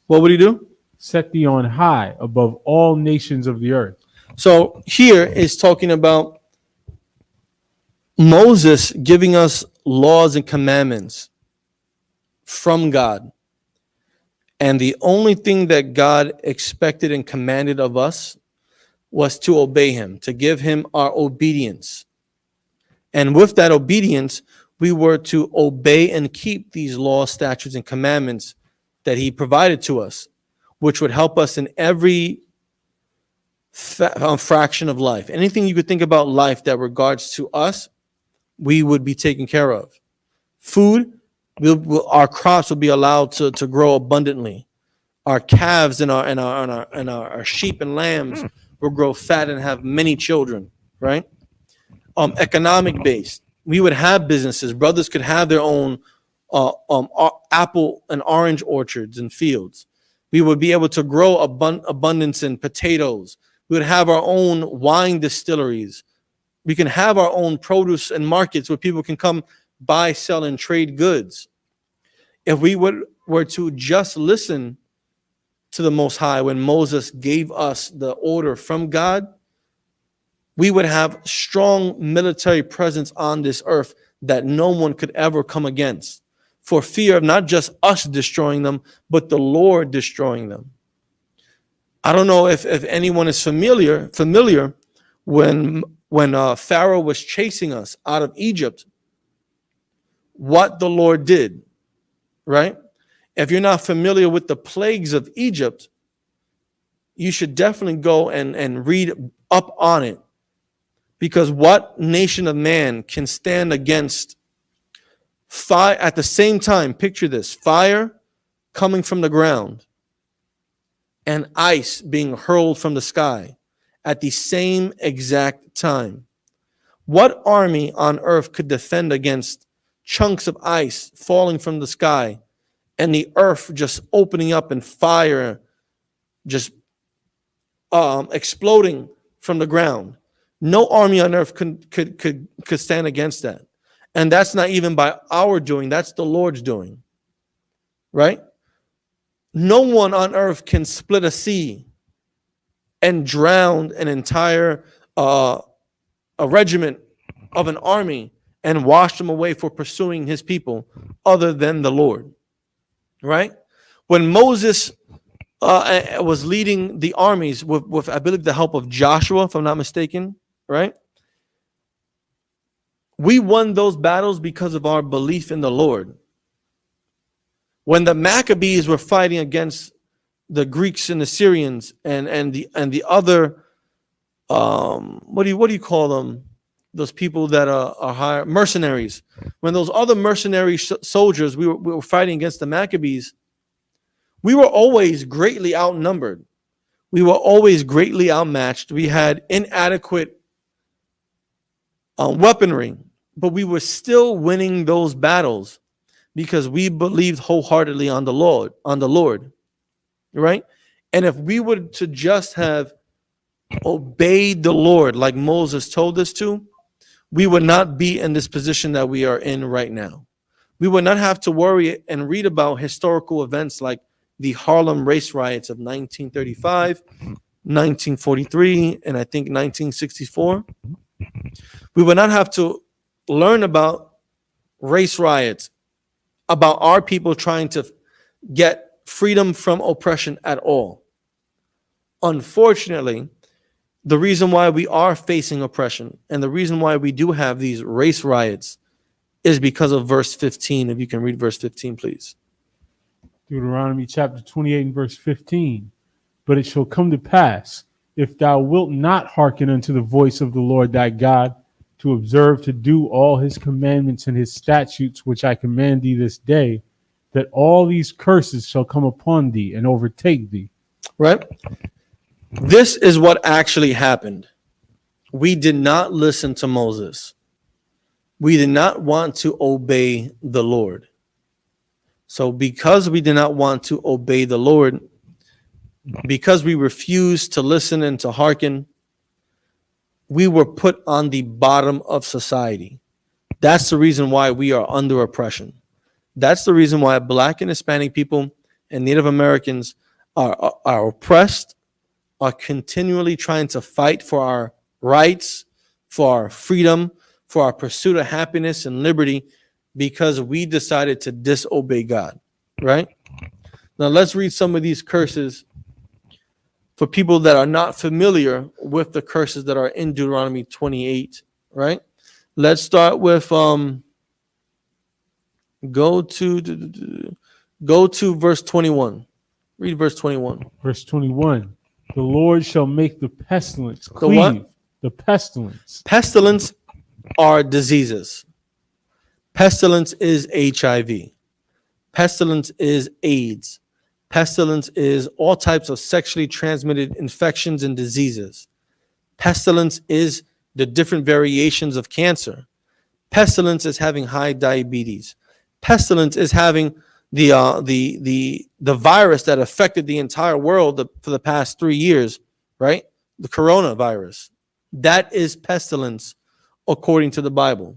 What would he do? Set thee on high above all nations of the earth. So here is talking about Moses giving us laws and commandments from God. And the only thing that God expected and commanded of us was to obey him, to give him our obedience. And with that obedience, we were to obey and keep these laws, statutes, and commandments that he provided to us, which would help us in every fraction of life. Anything you could think about life that regards to us, we would be taken care of. Food, our crops will be allowed to grow abundantly. Our calves and our sheep and lambs will grow fat and have many children, right? Economic based, we would have businesses. Brothers could have their own apple and orange orchards and fields. We would be able to grow abundance in potatoes. We would have our own wine distilleries. We can have our own produce and markets where people can come buy, sell, and trade goods. If we were to just listen to the Most High when Moses gave us the order from God, we would have strong military presence on this earth that no one could ever come against, for fear of not just us destroying them, but the Lord destroying them. I don't know if anyone is familiar when Pharaoh was chasing us out of Egypt, what the Lord did, right? If you're not familiar with the plagues of Egypt, you should definitely go and read up on it. Because what nation of man can stand against fire at the same time? Picture this: fire coming from the ground and ice being hurled from the sky at the same exact time. What army on earth could defend against chunks of ice falling from the sky and the earth just opening up and fire just exploding from the ground? No army on earth could stand against that. And that's not even by our doing, that's the Lord's doing. Right? No one on earth can split a sea and drown an entire a regiment of an army and wash them away for pursuing his people other than the Lord. Right? When Moses was leading the armies with, I believe, the help of Joshua, if I'm not mistaken, right? We won those battles because of our belief in the Lord. When the Maccabees were fighting against the Greeks and the Syrians and the other what do you call them? Those people that are hired, mercenaries. When those other mercenary soldiers, we were fighting against the Maccabees, we were always greatly outnumbered. We were always greatly outmatched. We had inadequate weaponry, but we were still winning those battles because we believed wholeheartedly on the Lord, right? And if we were to just have obeyed the Lord like Moses told us to, we would not be in this position that we are in right now. We would not have to worry and read about historical events like the Harlem race riots of 1935, 1943, and I think 1964. We would not have to learn about race riots, about our people trying to get freedom from oppression at all. Unfortunately, the reason why we are facing oppression and the reason why we do have these race riots is because of verse 15. If you can read verse 15, please. Deuteronomy chapter 28 and verse 15. But it shall come to pass, if thou wilt not hearken unto the voice of the Lord thy God, to observe to do all his commandments and his statutes, which I command thee this day, that all these curses shall come upon thee and overtake thee. Right? This is what actually happened. We did not listen to Moses. We did not want to obey the Lord. So because we did not want to obey the Lord, because we refused to listen and to hearken, we were put on the bottom of society. That's the reason why we are under oppression. That's the reason why Black and Hispanic people and Native Americans are oppressed, are continually trying to fight for our rights, for our freedom, for our pursuit of happiness and liberty, because we decided to disobey God, right? Now let's read some of these curses for people that are not familiar with the curses that are in Deuteronomy 28, right? Let's start with go to verse 21. Read verse 21. Verse 21. The Lord shall make the pestilence The cleave. what? The pestilence. Pestilence are diseases. Pestilence is HIV. Pestilence is AIDS. Pestilence is all types of sexually transmitted infections and diseases. Pestilence is the different variations of cancer. Pestilence is having high diabetes. Pestilence is having the virus that affected the entire world for the past 3 years, right? The coronavirus. That is pestilence according to the Bible.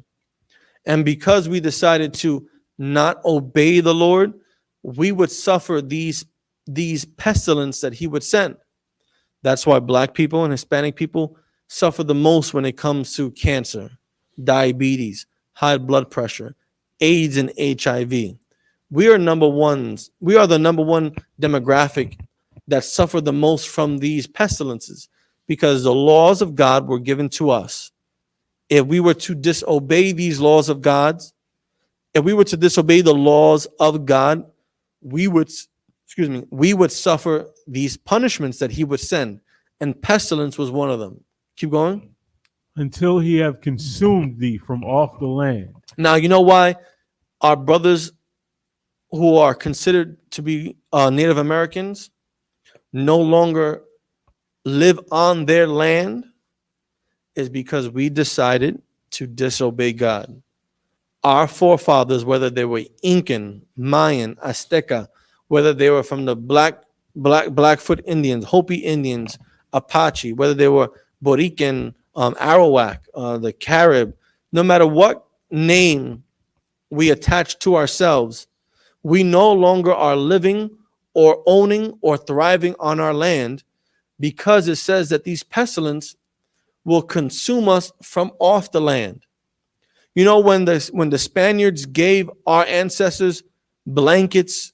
And because we decided to not obey the Lord, we would suffer these pestilence that he would send. That's why Black people and Hispanic people suffer the most when it comes to cancer, diabetes, high blood pressure, AIDS, and HIV. We are the number one demographic that suffer the most from these pestilences because the laws of God were given to us. If we were to disobey these laws of God, if we were to disobey the laws of God, we would suffer these punishments that he would send, and pestilence was one of them. Keep going. Until he have consumed thee from off the land. Now, you know why our brothers who are considered to be Native Americans no longer live on their land is because we decided to disobey God. Our forefathers, whether they were Incan, Mayan, Azteca, whether they were from the Blackfoot Indians, Hopi Indians, Apache, whether they were Borican, Arawak, the Carib, no matter what name we attach to ourselves, we no longer are living or owning or thriving on our land, because it says that these pestilence will consume us from off the land. You know, when the Spaniards gave our ancestors blankets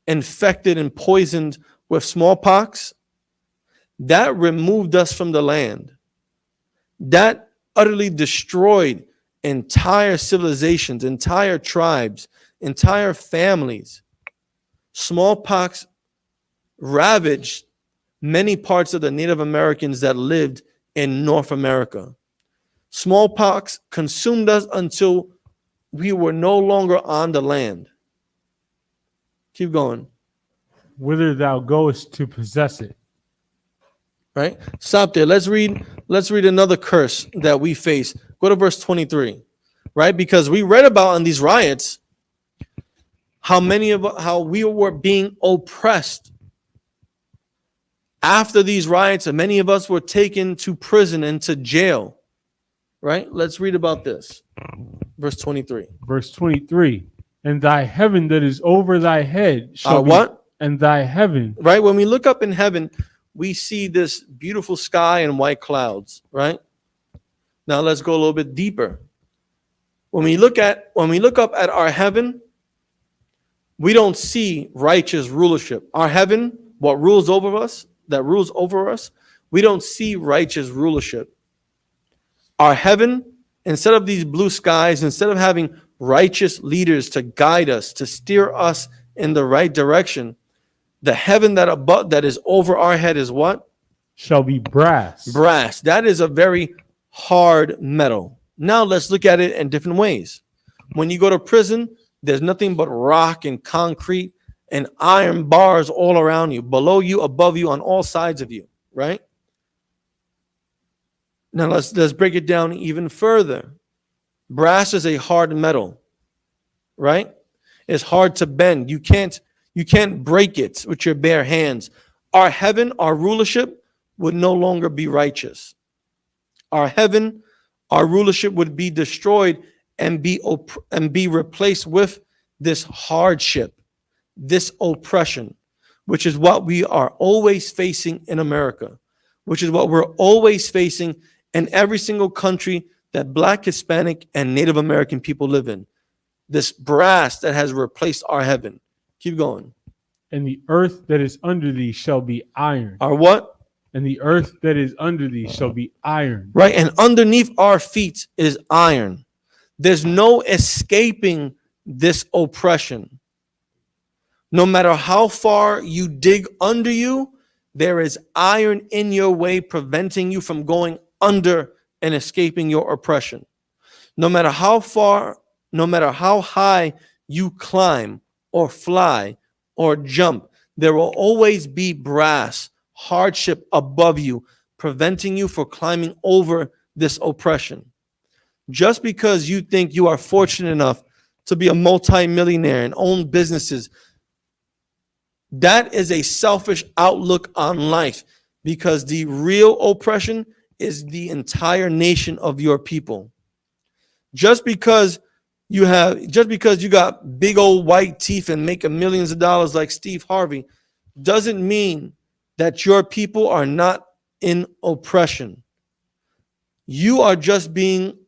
infected and poisoned with smallpox, that removed us from the land. That utterly destroyed entire civilizations, entire tribes, entire families. Smallpox ravaged many parts of the Native Americans that lived in North America. Smallpox consumed us until we were no longer on the land. Keep going. Whither thou goest to possess it. Right? Stop there. Let's read another curse that we face. Go to verse 23. Right? Because we read about on these riots how we were being oppressed. After these riots, and many of us were taken to prison and to jail. Right? Let's read about this. Verse 23. Verse 23. And thy heaven that is over thy head shall be what? And thy heaven. Right? When we look up in heaven, we see this beautiful sky and white clouds, right? Now let's go a little bit deeper. When we look up at our heaven, we don't see righteous rulership. Our heaven, what rules over us, we don't see righteous rulership. Our heaven, instead of these blue skies, instead of having righteous leaders to guide us, to steer us in the right direction, the heaven that is over our head is what? Shall be brass. Brass. That is a very hard metal. Now let's look at it in different ways. When you go to prison, there's nothing but rock and concrete and iron bars all around you, below you, above you, on all sides of you, right? Now let's break it down even further. Brass is a hard metal, right? It's hard to bend. You can't break it with your bare hands. Our heaven, our rulership would no longer be righteous. Our heaven, our rulership would be destroyed and be replaced with this hardship, this oppression, which is what we are always facing in America, which is what we're always facing in every single country that Black, Hispanic, and Native American people live in. This brass that has replaced our heaven. Keep going. And the earth that is under thee shall be iron. Our what? And the earth that is under thee shall be iron. Right, and underneath our feet is iron. There's no escaping this oppression. No matter how far you dig under you, there is iron in your way preventing you from going under and escaping your oppression. No matter how far, no matter how high you climb or fly or jump, there will always be brass, hardship above you, preventing you from climbing over this oppression. Just because you think you are fortunate enough to be a multimillionaire and own businesses, that is a selfish outlook on life, because the real oppression is the entire nation of your people. Just because you got big old white teeth and making millions of dollars like Steve Harvey doesn't mean that your people are not in oppression. You are just being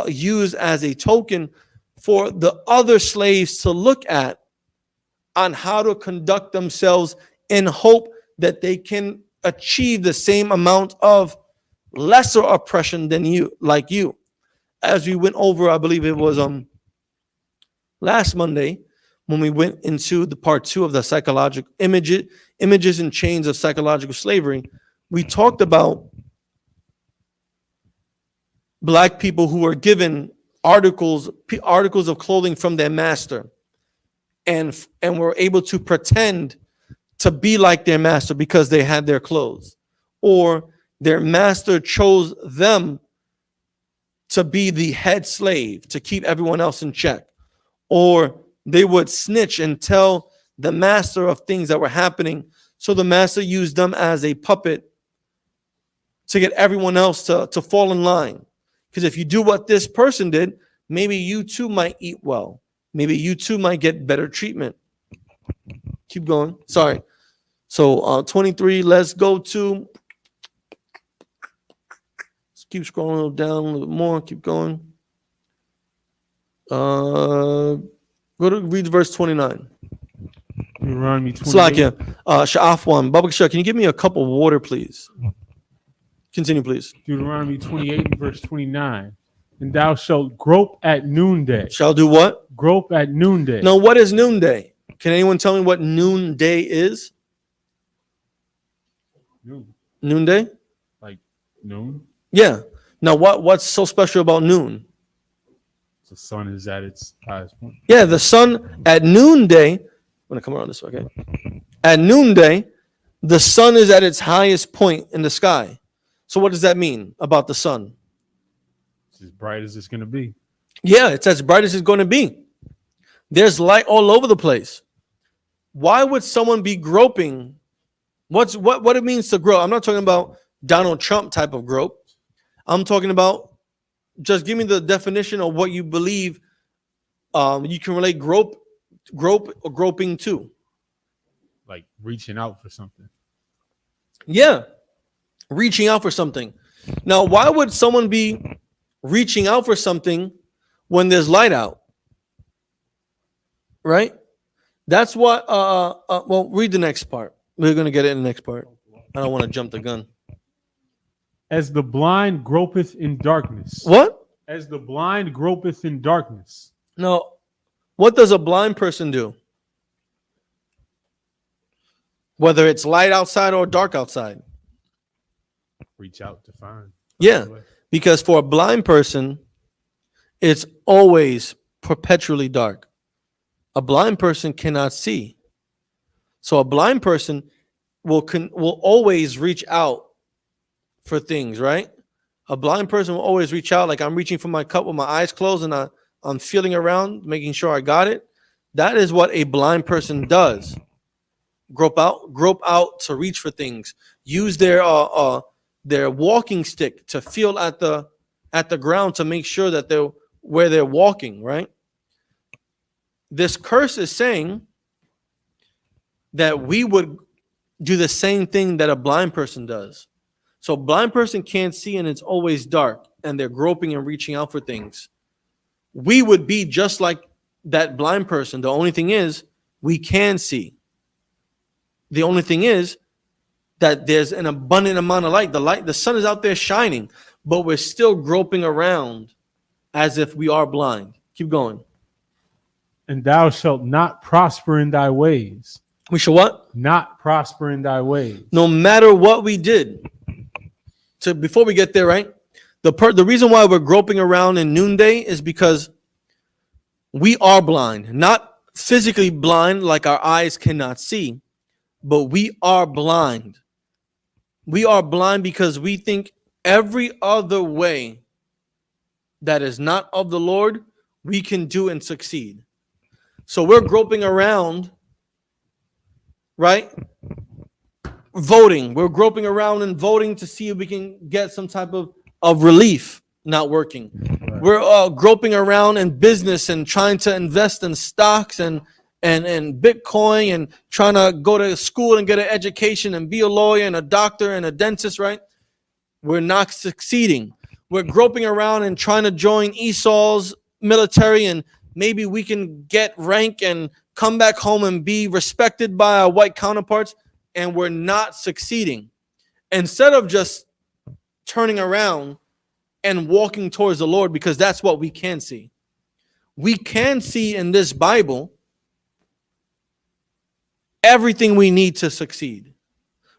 used as a token for the other slaves to look at on how to conduct themselves in hope that they can achieve the same amount of lesser oppression than you, like you. As we went over, I believe it was last Monday, when we went into the part 2 of the psychological images and chains of psychological slavery, we talked about Black people who were given articles of clothing from their master, and were able to pretend to be like their master because they had their clothes. or their master chose them to be the head slave to keep everyone else in check, or they would snitch and tell the master of things that were happening, so the master used them as a puppet to get everyone else to fall in line. Because if you do what this person did, maybe you too might eat well. Maybe you too might get better treatment. Keep going. Sorry. So 23, let's go to, let's keep scrolling a little down a little bit more. Keep going. Go to read verse 29. Deuteronomy 28. Slakia, Sha'afwan, Baba Kashar, can you give me a cup of water, please? Continue, please. Deuteronomy 28 and verse 29. And thou shalt grope at noonday. Shall do what? Grope at noonday. Now, what is noonday? Can anyone tell me what noonday is? Noon. Noonday? Like noon? Yeah. Now, what's so special about noon? The sun is at its highest point. Yeah, the sun at noonday. I'm going to come around this way, okay? At noonday, the sun is at its highest point in the sky. So what does that mean about the sun? It's as bright as it's going to be. Yeah, it's as bright as it's going to be. There's light all over the place. Why would someone be groping? What it means to grope? I'm not talking about Donald Trump type of grope. I'm talking about, just give me the definition of what you believe you can relate grope or groping to. Like reaching out for something. Yeah, reaching out for something. Now, why would someone be reaching out for something when there's light out? Right? That's what, well, read the next part. We're going to get it in the next part. I don't want to jump the gun. As the blind gropeth in darkness. What? As the blind gropeth in darkness. No. What does a blind person do? Whether it's light outside or dark outside. Reach out to find. Yeah. Because for a blind person, it's always perpetually dark. A blind person cannot see. So a blind person will always reach out for things, right? A blind person will always reach out, like I'm reaching for my cup with my eyes closed and I'm feeling around, making sure I got it. That is what a blind person does. Grope out to reach for things. Use their walking stick to feel at the ground to make sure that they're where they're walking, right? This curse is saying that we would do the same thing that a blind person does. So a blind person can't see and it's always dark and they're groping and reaching out for things. We would be just like that blind person. The only thing is we can see. The only thing is that there's an abundant amount of light. The sun is out there shining, but we're still groping around as if we are blind. Keep going. And thou shalt not prosper in thy ways. We shall what? Not prosper in thy ways. No matter what we did. So before we get there, right? The reason why we're groping around in noonday is because we are blind. Not physically blind like our eyes cannot see, but we are blind. We are blind because we think every other way that is not of the Lord, we can do and succeed. So we're groping around, right? Voting. We're groping around and voting to see if we can get some type of relief. Not working. Right. We're groping around in business and trying to invest in stocks and Bitcoin and trying to go to school and get an education and be a lawyer and a doctor and a dentist, right? We're not succeeding. We're groping around and trying to join Esau's military and maybe we can get rank and come back home and be respected by our white counterparts, and we're not succeeding. Instead of just turning around and walking towards the Lord, because that's what we can see. We can see in this Bible everything we need to succeed.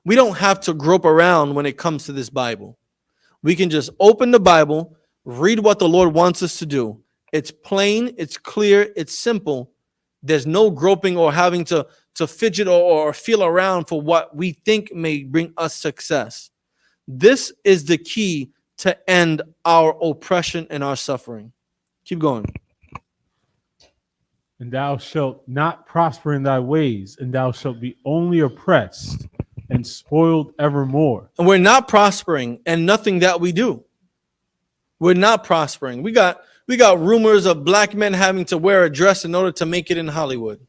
We don't have to grope around when it comes to this Bible. We can just open the Bible, read what the Lord wants us to do. It's plain, it's clear, it's simple. There's no groping or having to fidget or feel around for what we think may bring us success. This is the key to end our oppression and our suffering. Keep going. And thou shalt not prosper in thy ways, and thou shalt be only oppressed and spoiled evermore. And we're not prospering, and nothing that we do. We're not prospering. We got rumors of black men having to wear a dress in order to make it in Hollywood.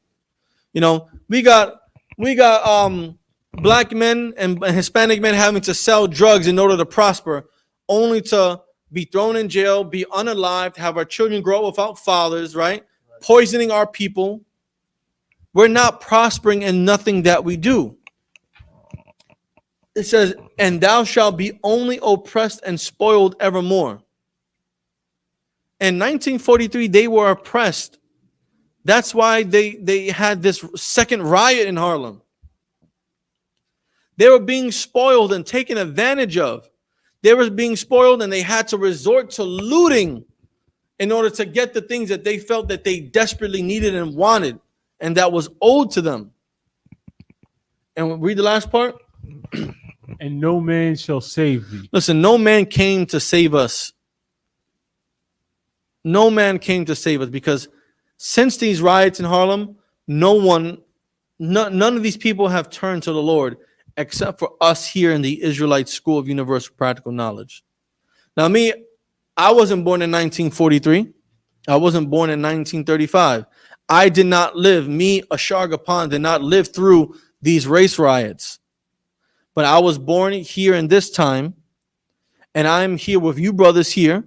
You know, we got black men and Hispanic men having to sell drugs in order to prosper, only to be thrown in jail, be unalived, have our children grow up without fathers, right? Poisoning our people. We're not prospering in nothing that we do. It says, and thou shalt be only oppressed and spoiled evermore. In 1943, they were oppressed. That's why they had this second riot in Harlem. They were being spoiled and taken advantage of. They were being spoiled, and they had to resort to looting in order to get the things that they felt that they desperately needed and wanted, and that was owed to them. And read the last part. And no man shall save thee. Listen, no man came to save us. No man came to save us, because since these riots in Harlem, none of these people have turned to the Lord except for us here in the Israelite School of Universal Practical Knowledge. Now, me, I wasn't born in 1943. I wasn't born in 1935. I did not live, me, Ashar Gapan, did not live through these race riots. But I was born here in this time, and I'm here with you brothers here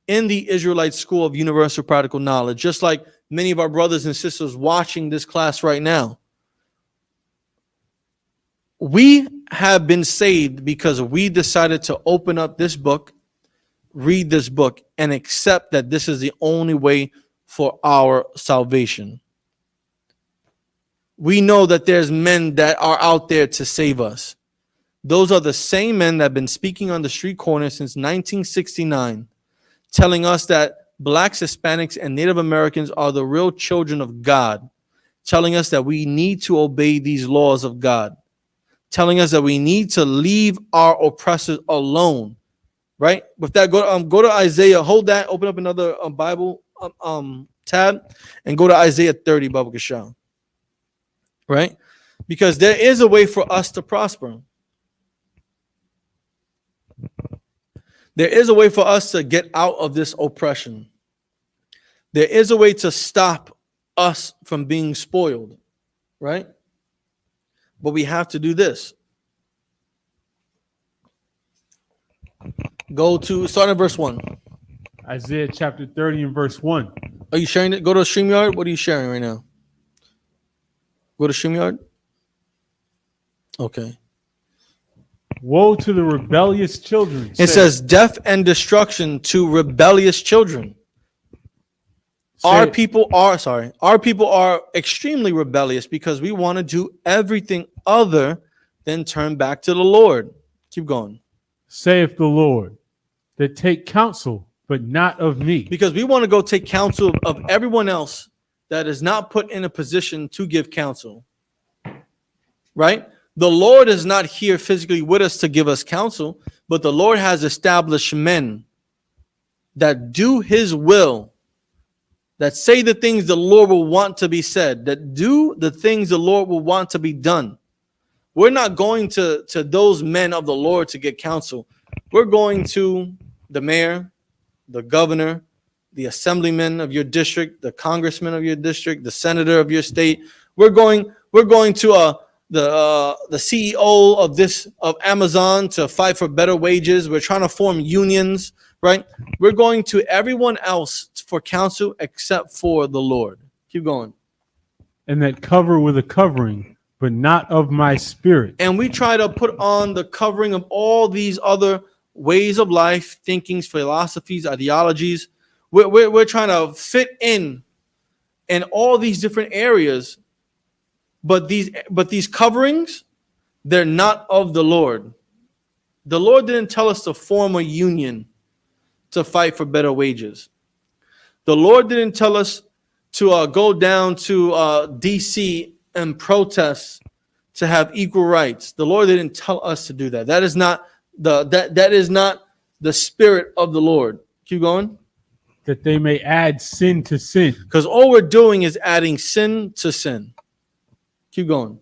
in the Israelite School of Universal Practical Knowledge, just like many of our brothers and sisters watching this class right now. We have been saved because we decided to open up this book, read this book, and accept that this is the only way for our salvation. We know that there's men that are out there to save us. Those are the same men that have been speaking on the street corner since 1969, telling us that blacks, Hispanics, and Native Americans are the real children of God, telling us that we need to obey these laws of God, telling us that we need to leave our oppressors alone. Right? With that, go to Isaiah. Hold that. Open up another Bible tab and go to Isaiah 30, Baba Kasham. Right? Because there is a way for us to prosper. There is a way for us to get out of this oppression. There is a way to stop us from being spoiled, right? But we have to do this. Start at verse 1. Isaiah chapter 30 and verse 1. Are you sharing it? Go to StreamYard. What are you sharing right now? Go to StreamYard. Okay. Woe to the rebellious children. It says death and destruction to rebellious children. Our people are extremely rebellious because we want to do everything other than turn back to the Lord. Keep going. Saith the Lord, that take counsel, but not of me. Because we want to go take counsel of everyone else that is not put in a position to give counsel. Right? The Lord is not here physically with us to give us counsel, but the Lord has established men that do his will, that say the things the Lord will want to be said, that do the things the Lord will want to be done. We're not going to those men of the Lord to get counsel. We're going to the mayor, the governor, the assemblyman of your district, the congressman of your district, the senator of your state. We're going to the CEO of Amazon to fight for better wages. We're trying to form unions, right? We're going to everyone else for counsel except for the Lord. Keep going. And that cover with a covering, but not of my spirit. And we try to put on the covering of all these other ways of life, thinkings, philosophies, ideologies. We're trying to fit in all these different areas. But these coverings, they're not of the Lord. The Lord didn't tell us to form a union to fight for better wages. The Lord didn't tell us to go down to D.C. and protest to have equal rights. The Lord didn't tell us to do that. That is not That is not the spirit of the Lord. Keep going. That they may add sin to sin. Because all we're doing is adding sin to sin. Keep going.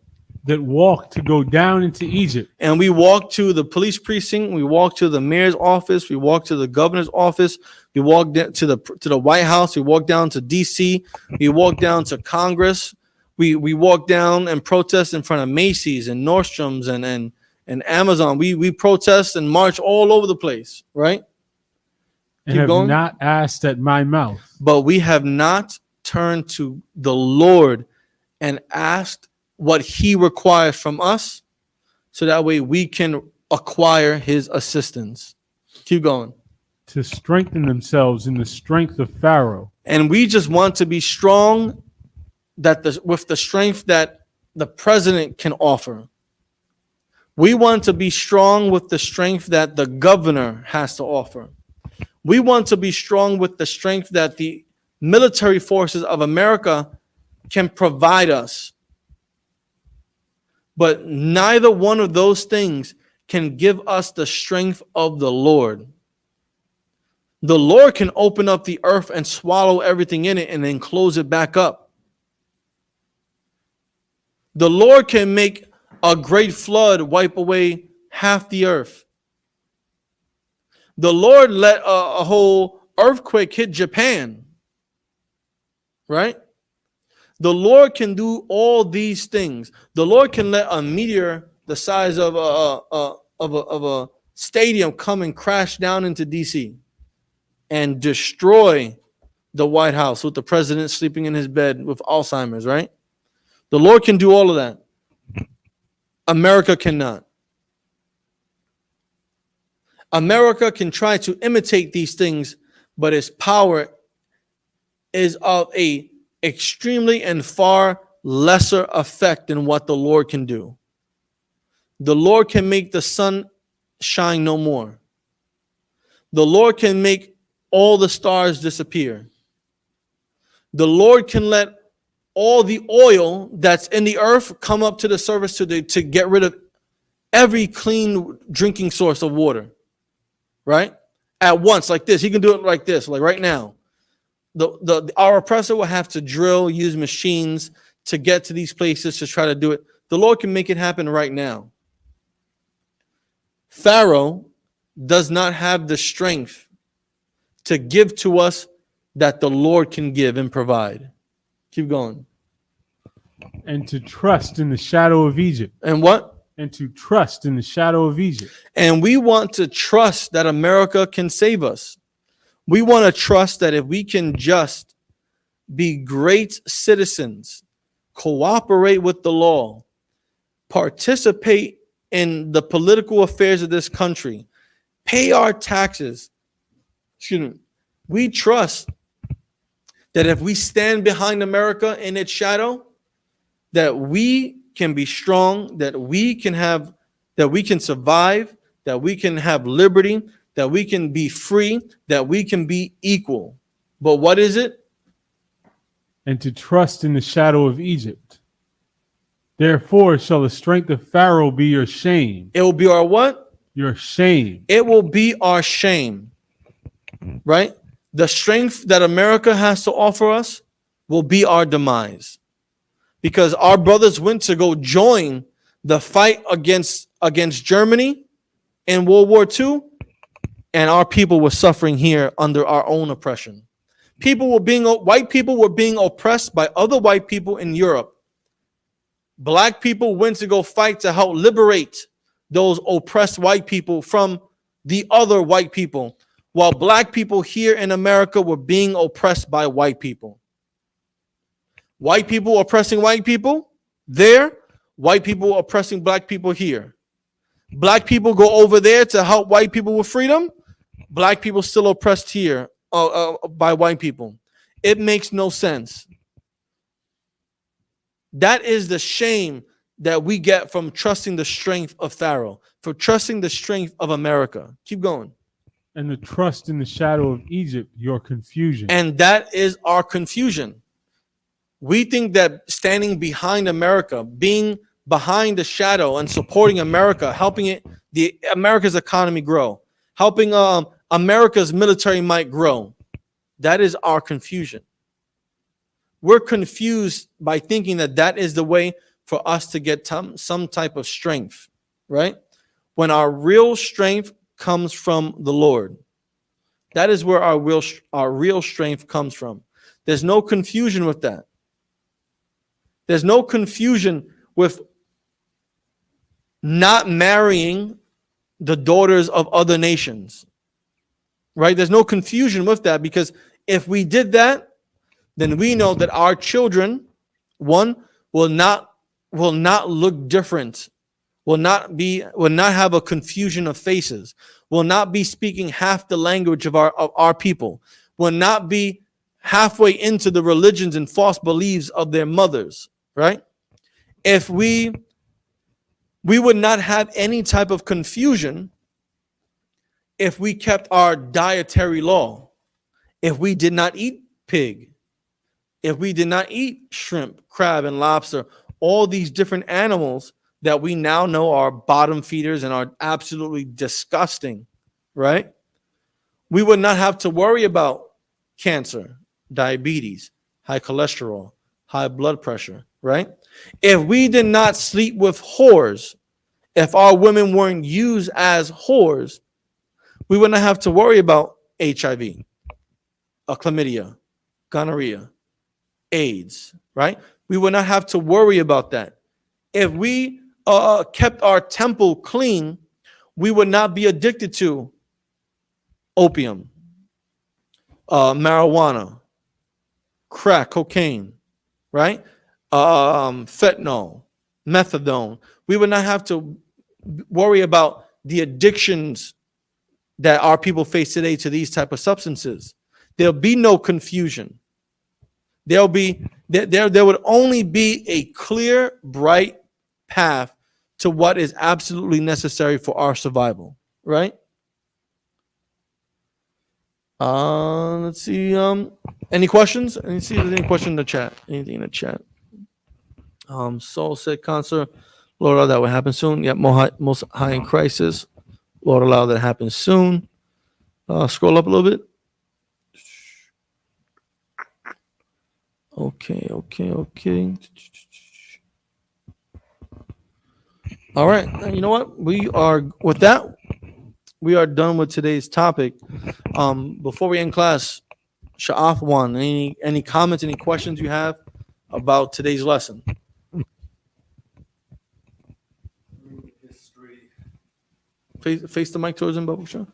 That walk to go down into Egypt. And we walk to the police precinct. We walk to the mayor's office. We walk to the governor's office. We walk to the White House. We walk down to D.C. We walk down to Congress. We walk down and protest in front of Macy's and Nordstrom's and Amazon. We protest and march all over the place, right? And Keep have going. not asked at my mouth. But we have not turned to the Lord and asked what he requires from us, so that way we can acquire his assistance. Keep going. To strengthen themselves in the strength of Pharaoh. And we just want to be strong with the strength that the president can offer. We want to be strong with the strength that the governor has to offer. We want to be strong with the strength that the military forces of America can provide us. But neither one of those things can give us the strength of the Lord. The Lord can open up the earth and swallow everything in it and then close it back up. The Lord can make a great flood wipe away half the earth. The Lord let a whole earthquake hit Japan, right? The Lord can do all these things. The Lord can let a meteor the size of a stadium come and crash down into D.C. and destroy the White House with the president sleeping in his bed with Alzheimer's, right? The Lord can do all of that. America cannot. America can try to imitate these things, but its power is of a extremely and far lesser effect than what the Lord can do. The Lord can make the sun shine no more. The Lord can make all the stars disappear. The Lord can let all the oil that's in the earth come up to the surface to get rid of every clean drinking source of water, right? At once, like this. He can do it like this, like right now. Our oppressor will have to drill, use machines to get to these places to try to do it. The Lord can make it happen right now. Pharaoh does not have the strength to give to us that the Lord can give and provide. Keep going. And to trust in the shadow of Egypt. And what? And to trust in the shadow of Egypt. And we want to trust that America can save us. We want to trust that if we can just be great citizens, cooperate with the law, participate in the political affairs of this country, pay our taxes. We trust that if we stand behind America in its shadow, that we can be strong, that we can survive, that we can have liberty, that we can be free, that we can be equal. But what is it? And to trust in the shadow of Egypt. Therefore shall the strength of Pharaoh be your shame. It will be our what? Your shame. It will be our shame, right? The strength that America has to offer us will be our demise. Because our brothers went to go join the fight against Germany in World War II, and our people were suffering here under our own oppression. White people were being oppressed by other white people in Europe. Black people went to go fight to help liberate those oppressed white people from the other white people, while black people here in America were being oppressed by white people. White people oppressing white people there, white people oppressing black people here. Black people go over there to help white people with freedom. Black people still oppressed here by white people. It makes no sense. That is the shame that we get from trusting the strength of Pharaoh, for trusting the strength of America. Keep going. And the trust in the shadow of Egypt, your confusion. And that is our confusion. We think that standing behind America, being behind the shadow and supporting America, helping America's economy grow, helping America's military might grow. That is our confusion. We're confused by thinking that is the way for us to get some type of strength, right? When our real strength comes from the Lord. That is where our real strength comes from. There's no confusion with that. There's no confusion with not marrying the daughters of other nations, right? There's no confusion with that, because if we did that, then we know that our children, one, will not look different, will not have a confusion of faces, will not be speaking half the language of our people, will not be halfway into the religions and false beliefs of their mothers, right? If we would not have any type of confusion if we kept our dietary law, if we did not eat pig, if we did not eat shrimp, crab, and lobster, all these different animals that we now know are bottom feeders and are absolutely disgusting, right? We would not have to worry about cancer, diabetes, high cholesterol, high blood pressure, right? If we did not sleep with whores, if our women weren't used as whores, we would not have to worry about HIV, chlamydia, gonorrhea, AIDS, right? We would not have to worry about that. If we kept our temple clean, we would not be addicted to opium, marijuana, crack, cocaine, right? Fentanyl, methadone. We would not have to worry about the addictions that our people face today to these type of substances. There'll be no confusion. There would only be a clear, bright path to what is absolutely necessary for our survival, right? Let's see. Any questions? Let me see if there's any question in the chat. Anything in the chat? Soul said, concert. Lord, allow that will happen soon. Yep, most high in crisis. Lord, allow that to happen soon. Scroll up a little bit. Okay. All right. You know what? We are done with today's topic. Before we end class, Sha'afwan, any comments, any questions you have about today's lesson? History. Face the mic towards him, Babu Shah.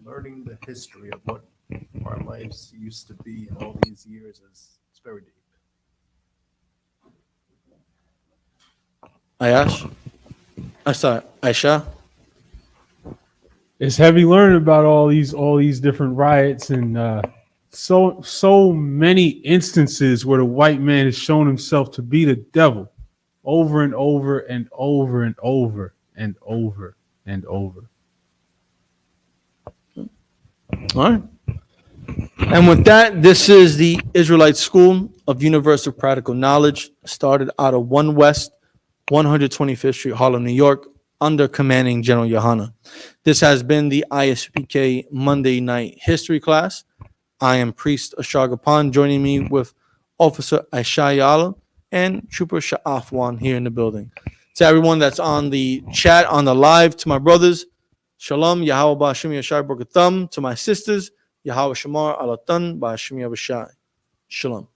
Learning the history of what our lives used to be in all these years is very deep. Aisha. It's heavy learning about all these different riots and so many instances where the white man has shown himself to be the devil over and over and over and over and over and over. All right. And with that, this is the Israelite School of Universal Practical Knowledge, started out of 1 West, 125th Street, Harlem, New York, under commanding General Yohana. This has been the ISPK Monday night history class. I am Priest Ashar Gapan, joining me with Officer Aisha Yala and Trooper Sha'afwan here in the building. To everyone that's on the chat, on the live, to my brothers, Shalom, Yahweh Ba'ashim Yashar Bogatham. To my sisters, Yahweh Shamar Alatan Ba'ashim Yavashai. Shalom.